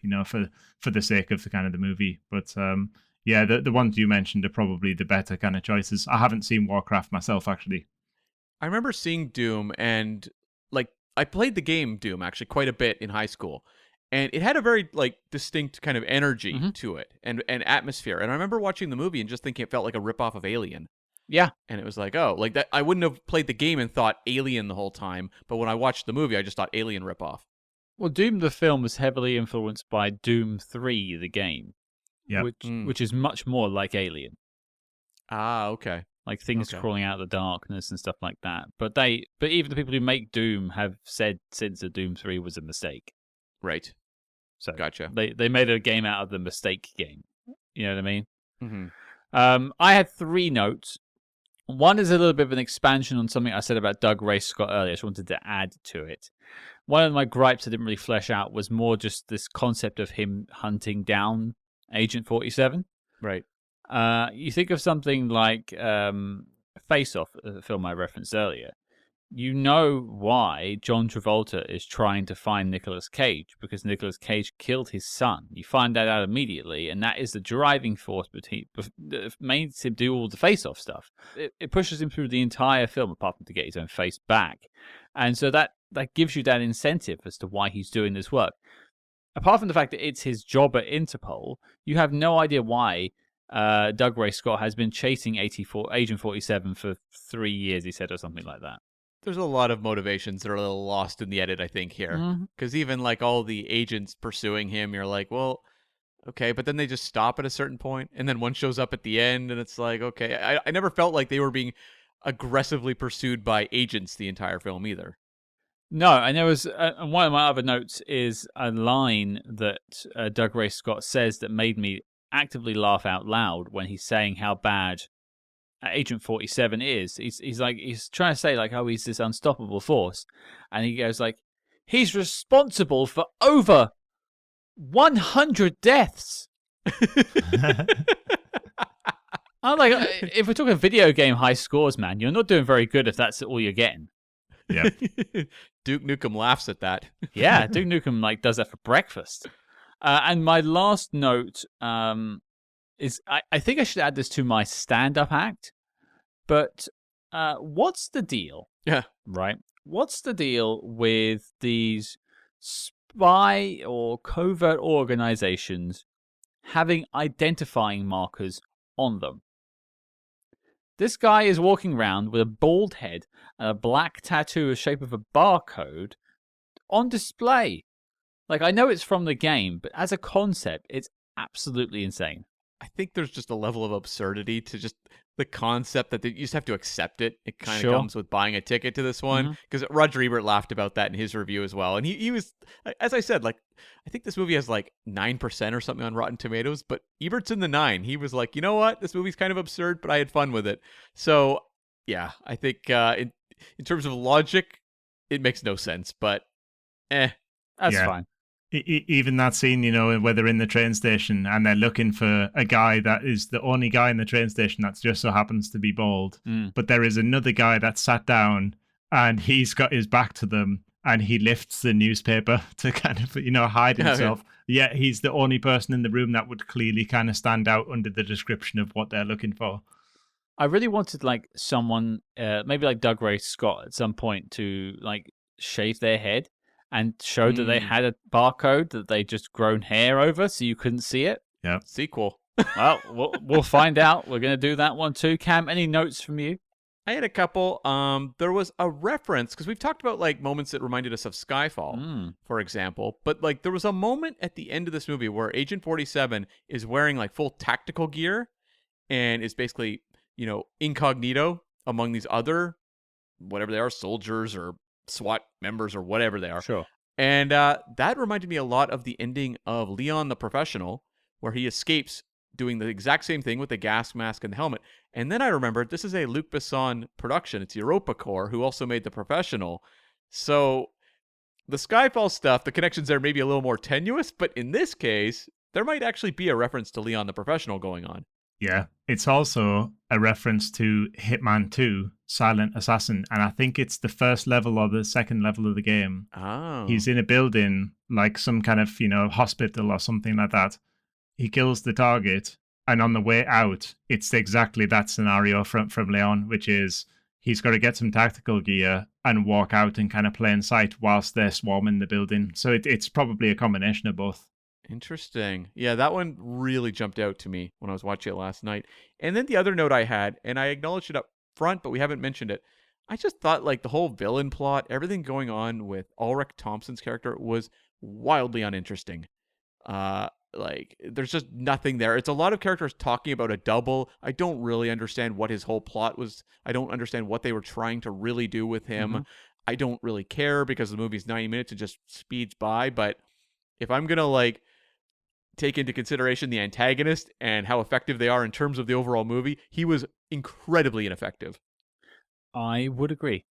for the sake of the kind of the movie. But yeah, the ones you mentioned are probably the better kind of choices. I haven't seen Warcraft myself, actually. I remember seeing Doom, and like I played the game Doom actually quite a bit in high school, and it had a very like distinct kind of energy to it and atmosphere. And I remember watching the movie and just thinking it felt like a ripoff of Alien. Yeah. And it was like, oh, like that. I wouldn't have played the game and thought Alien the whole time, but when I watched the movie, I just thought Alien ripoff. Well, Doom the film was heavily influenced by Doom 3, the game. Yeah. Which is much more like Alien. Ah, okay. Like things crawling out of the darkness and stuff like that. But even the people who make Doom have said since the Doom 3 was a mistake. Right. So gotcha. They made a game out of the mistake game. You know what I mean? Mm-hmm. I had 3 notes. One is a little bit of an expansion on something I said about Dougray Scott earlier. I just wanted to add to it. One of my gripes I didn't really flesh out was more just this concept of him hunting down Agent 47. Right. You think of something like Face Off, the film I referenced earlier. You know why John Travolta is trying to find Nicolas Cage, because Nicolas Cage killed his son. You find that out immediately, and that is the driving force that makes him do all the face-off stuff. It pushes him through the entire film, apart from to get his own face back. And so that gives you that incentive as to why he's doing this work. Apart from the fact that it's his job at Interpol, you have no idea why Dougray Scott has been chasing Agent 47 for 3 years, he said, or something like that. There's a lot of motivations that are a little lost in the edit, I think, here. Because even like all the agents pursuing him, you're like, well, okay, but then they just stop at a certain point, and then one shows up at the end, and it's like, okay. I never felt like they were being aggressively pursued by agents the entire film either. No, and there was one of my other notes is a line that Dougray Scott says that made me actively laugh out loud when he's saying how bad Agent 47 is. He's trying to say like, oh, he's this unstoppable force, and he goes like, he's responsible for over 100 deaths. I'm like, if we're talking video game high scores, man, you're not doing very good if that's all you're getting. Yeah. Duke Nukem laughs at that. Yeah, Duke Nukem like does that for breakfast. And my last note is I think I should add this to my stand-up act. But what's the deal? Yeah. Right? What's the deal with these spy or covert organizations having identifying markers on them? This guy is walking around with a bald head and a black tattoo the shape of a barcode on display. Like, I know it's from the game, but as a concept, it's absolutely insane. I think there's just a level of absurdity to just the concept that you just have to accept it. It kind of Sure. comes with buying a ticket to this one, because Roger Ebert laughed about that in his review as well. And he was, as I said, like, I think this movie has like 9% or something on Rotten Tomatoes, but Ebert's in the 9. He was like, you know what, this movie's kind of absurd, but I had fun with it. So yeah, I think in terms of logic, it makes no sense, but That's fine. Even that scene, you know, where they're in the train station and they're looking for a guy that is the only guy in the train station that just so happens to be bald. But there is another guy that sat down and he's got his back to them and he lifts the newspaper to kind of, you know, hide himself. Yeah, he's the only person in the room that would clearly kind of stand out under the description of what they're looking for. I really wanted like someone, maybe like Dougray Scott at some point to like shave their head and show that they had a barcode that they just grown hair over so you couldn't see it. Yeah. sequel. Well, we'll find out. We're going to do that one too. Cam, any notes from you? I had a couple. There was a reference, because we've talked about like moments that reminded us of Skyfall, for example. But like there was a moment at the end of this movie where Agent 47 is wearing like full tactical gear and is basically, you know, incognito among these other, whatever they are, soldiers or SWAT members or whatever they are. Sure. And that reminded me a lot of the ending of Leon the Professional, where he escapes doing the exact same thing with the gas mask and the helmet. And then I remembered this is a Luc Besson production. It's EuropaCorp, who also made The Professional. So the Skyfall stuff, the connections there may be a little more tenuous, but in this case, there might actually be a reference to Leon the Professional going on. Yeah, it's also a reference to Hitman 2, Silent Assassin, and I think it's the first level or the second level of the game. Oh. He's in a building, like some kind of, you know, hospital or something like that. He kills the target, and on the way out, it's exactly that scenario from Leon, which is he's got to get some tactical gear and walk out in kind of plain sight whilst they're swarming the building. So it's probably a combination of both. Interesting. Yeah, that one really jumped out to me when I was watching it last night. And then the other note I had, and I acknowledged it up front, but we haven't mentioned it. I just thought like the whole villain plot, everything going on with Ulrich Thomsen's character was wildly uninteresting. Like there's just nothing there. It's a lot of characters talking about a double. I don't really understand what his whole plot was. I don't understand what they were trying to really do with him. I don't really care because the movie's 90 minutes and just speeds by. But if I'm going to like take into consideration the antagonist and how effective they are in terms of the overall movie, he was incredibly ineffective. I would agree.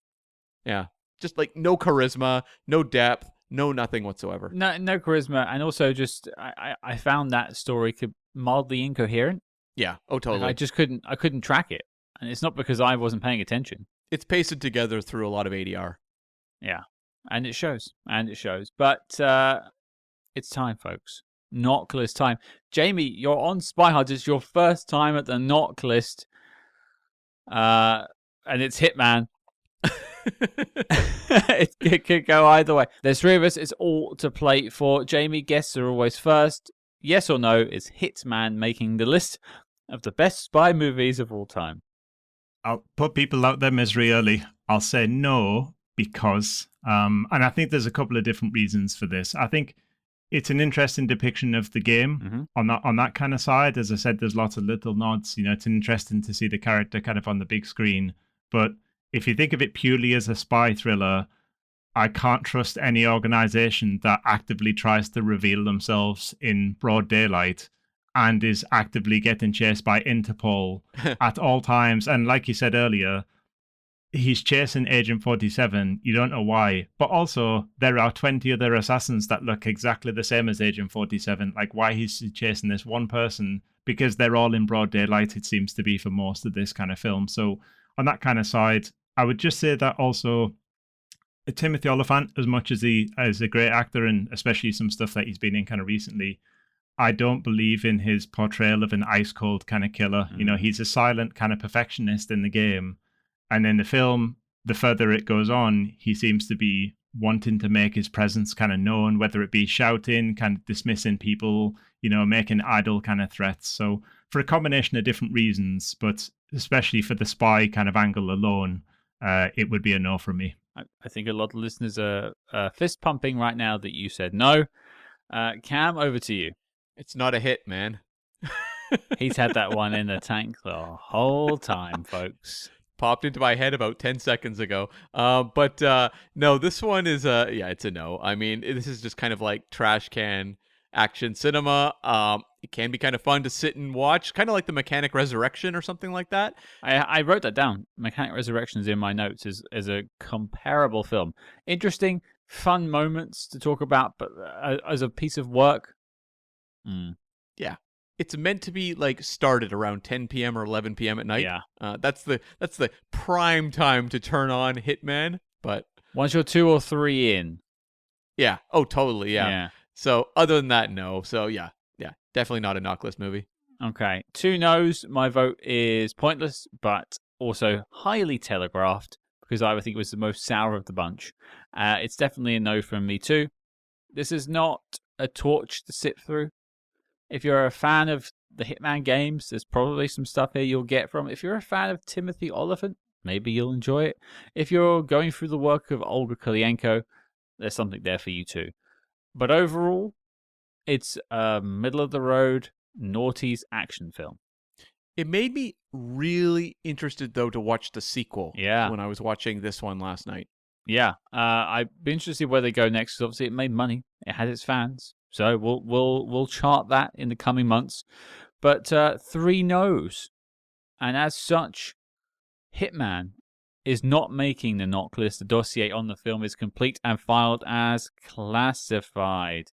Yeah. Just like no charisma, no depth, no nothing whatsoever. No charisma, and also just I found that story mildly incoherent. Yeah. Oh, totally. Like, I couldn't track it, and it's not because I wasn't paying attention. It's pasted together through a lot of ADR. Yeah, and it shows. But it's time, folks. Knock list time. Jamie, you're on Spy Hard. It's your first time at the knock list, and it's Hitman. It could go either way. There's three of us. It's all to play for. Jamie, guests are always first. Yes or no, is Hitman making the list of the best spy movies of all time? I'll put people out their misery early. I'll say no because, and I think there's a couple of different reasons for this. I think it's an interesting depiction of the game on that kind of side. As I said, there's lots of little nods. You know, it's interesting to see the character kind of on the big screen. But if you think of it purely as a spy thriller, I can't trust any organization that actively tries to reveal themselves in broad daylight and is actively getting chased by Interpol at all times. And like you said earlier, he's chasing Agent 47. You don't know why. But also, there are 20 other assassins that look exactly the same as Agent 47. Like, why he's chasing this one person? Because they're all in broad daylight, it seems to be, for most of this kind of film. So on that kind of side, I would just say that also Timothy Olyphant, as much as he is a great actor, and especially some stuff that he's been in kind of recently, I don't believe in his portrayal of an ice cold kind of killer. You know, he's a silent kind of perfectionist in the game. And in the film, the further it goes on, he seems to be wanting to make his presence kind of known, whether it be shouting, kind of dismissing people, you know, making idle kind of threats. So for a combination of different reasons, but especially for the spy kind of angle alone, it would be a no from me. I think a lot of listeners are fist pumping right now that you said no. Cam, over to you. It's not a hit, man. He's had that one in the tank the whole time, folks. Popped into my head about 10 seconds ago. But no, this one is it's a no. I mean, this is just kind of like trash can action cinema. It can be kind of fun to sit and watch, kind of like the Mechanic Resurrection or something like that. I wrote that down. Mechanic Resurrection is in my notes as a comparable film. Interesting, fun moments to talk about, but as a piece of work, yeah. It's meant to be like started around 10 p.m. or 11 p.m. at night. Yeah. That's the prime time to turn on Hitman. But once you're 2 or 3 in. Yeah. Oh, totally. Yeah. So other than that, no. So yeah, definitely not a knock list movie. Okay. 2 no's. My vote is pointless, but also highly telegraphed because I think it was the most sour of the bunch. It's definitely a no from me too. This is not a torch to sit through. If you're a fan of the Hitman games, there's probably some stuff here you'll get from. If you're a fan of Timothy Olyphant, maybe you'll enjoy it. If you're going through the work of Olga Kurylenko, there's something there for you too. But overall, it's a middle-of-the-road, noughties action film. It made me really interested, though, to watch the sequel when I was watching this one last night. Yeah, I'd be interested to see where they go next, because obviously it made money. It had its fans. So we'll chart that in the coming months. But 3 no's. And as such, Hitman is not making the knock list. The dossier on the film is complete and filed as classified.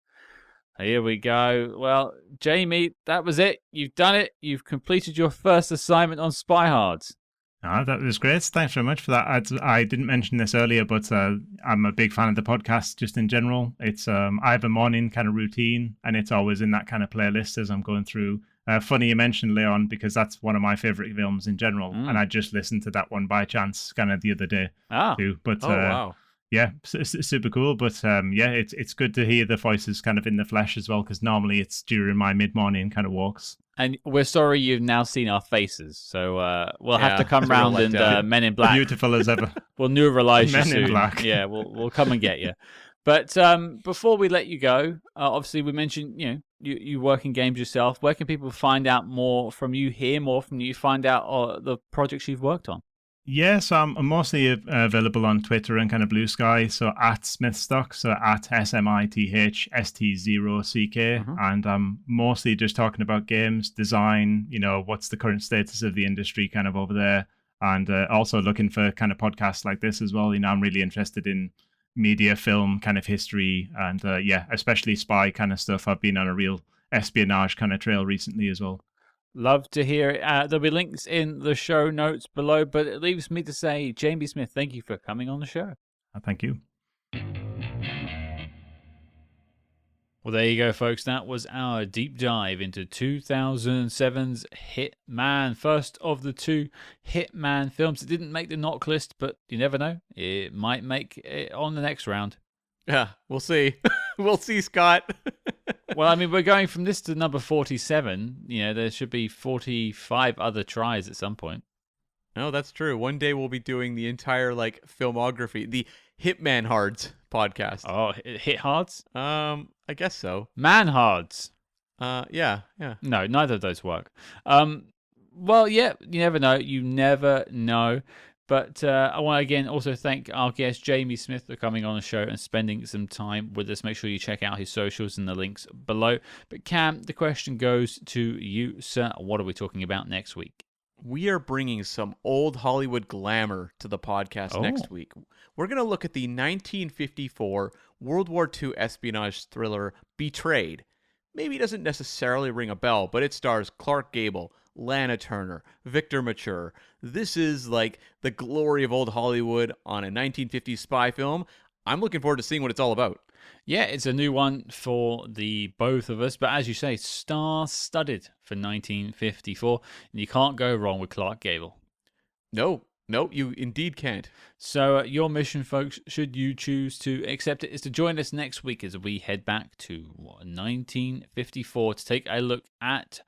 Here we go. Well, Jamie, that was it. You've done it. You've completed your first assignment on Spy Hards. Oh, that was great. Thanks very much for that. I didn't mention this earlier, but I'm a big fan of the podcast just in general. It's I have a morning kind of routine, and it's always in that kind of playlist as I'm going through. Funny you mentioned Leon, because that's one of my favorite films in general, and I just listened to that one by chance kind of the other day too. But wow. Yeah, super cool. But it's good to hear the voices kind of in the flesh as well, because normally it's during my mid-morning kind of walks. And we're sorry you've now seen our faces, so we'll have to come round and Men in Black. Beautiful as ever. We'll neuralize you Men soon. in Black. Yeah, we'll come and get you. But before we let you go, obviously we mentioned you work in games yourself. Where can people find out more from you, hear more from you, find out the projects you've worked on? Yes, I'm mostly available on Twitter and kind of Blue Sky, so at Smithstock, so at SMITHST0CK, and I'm mostly just talking about games, design, what's the current status of the industry kind of over there, and also looking for kind of podcasts like this as well. I'm really interested in media, film kind of history, and especially spy kind of stuff. I've been on a real espionage kind of trail recently as well. Love to hear it. There'll be links in the show notes below, but it leaves me to say, Jamie Smith, thank you for coming on the show. Thank you. Well, there you go, folks. That was our deep dive into 2007's Hitman. First of the 2 Hitman films. It didn't make the knock list, but you never know. It might make it on the next round. Yeah, we'll see. We'll see, Scott. Well, I mean, we're going from this to number 47. There should be 45 other tries at some point. No, that's true. One day we'll be doing the entire filmography, the Hitman Hards podcast. Oh, Hit Hards? I guess so. Man Hards. Yeah. No, neither of those work. Well, yeah, you never know. You never know. But I want to again also thank our guest Jamie Smith for coming on the show and spending some time with us. Make sure you check out his socials in the links below. But Cam, the question goes to you, sir. What are we talking about next week? We are bringing some old Hollywood glamour to the podcast next week. We're going to look at the 1954 World War II espionage thriller Betrayed. Maybe it doesn't necessarily ring a bell, but it stars Clark Gable, Lana Turner, Victor Mature. This is like the glory of old Hollywood on a 1950s spy film. I'm looking forward to seeing what it's all about. Yeah, it's a new one for the both of us, but as you say, star-studded for 1954, and you can't go wrong with Clark Gable. No, you indeed can't. So your mission, folks, should you choose to accept it, is to join us next week as we head back to 1954 to take a look at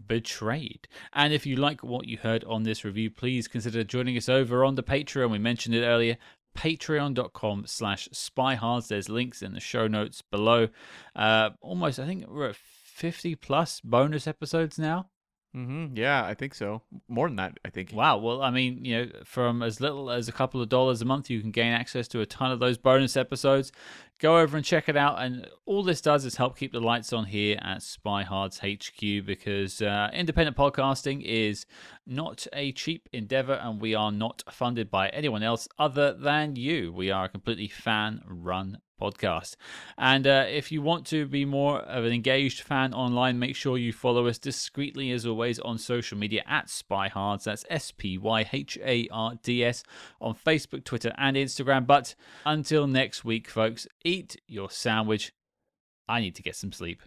Betrayed. And if you like what you heard on this review, please consider joining us over on the Patreon. We mentioned it earlier. Patreon.com/spyhards. There's links in the show notes below. Almost, I think we're at 50 plus bonus episodes now. Yeah, I think so. More than that, I think. Wow. Well, I mean, from as little as a couple of dollars a month, you can gain access to a ton of those bonus episodes. Go over and check it out. And all this does is help keep the lights on here at Spy Hards HQ, because independent podcasting is not a cheap endeavor, and we are not funded by anyone else other than you. We are a completely fan-run podcast. And if you want to be more of an engaged fan online, make sure you follow us discreetly as always on social media at SpyHards. That's SPYHARDS on Facebook, Twitter, and Instagram. But until next week, folks, eat your sandwich. I need to get some sleep.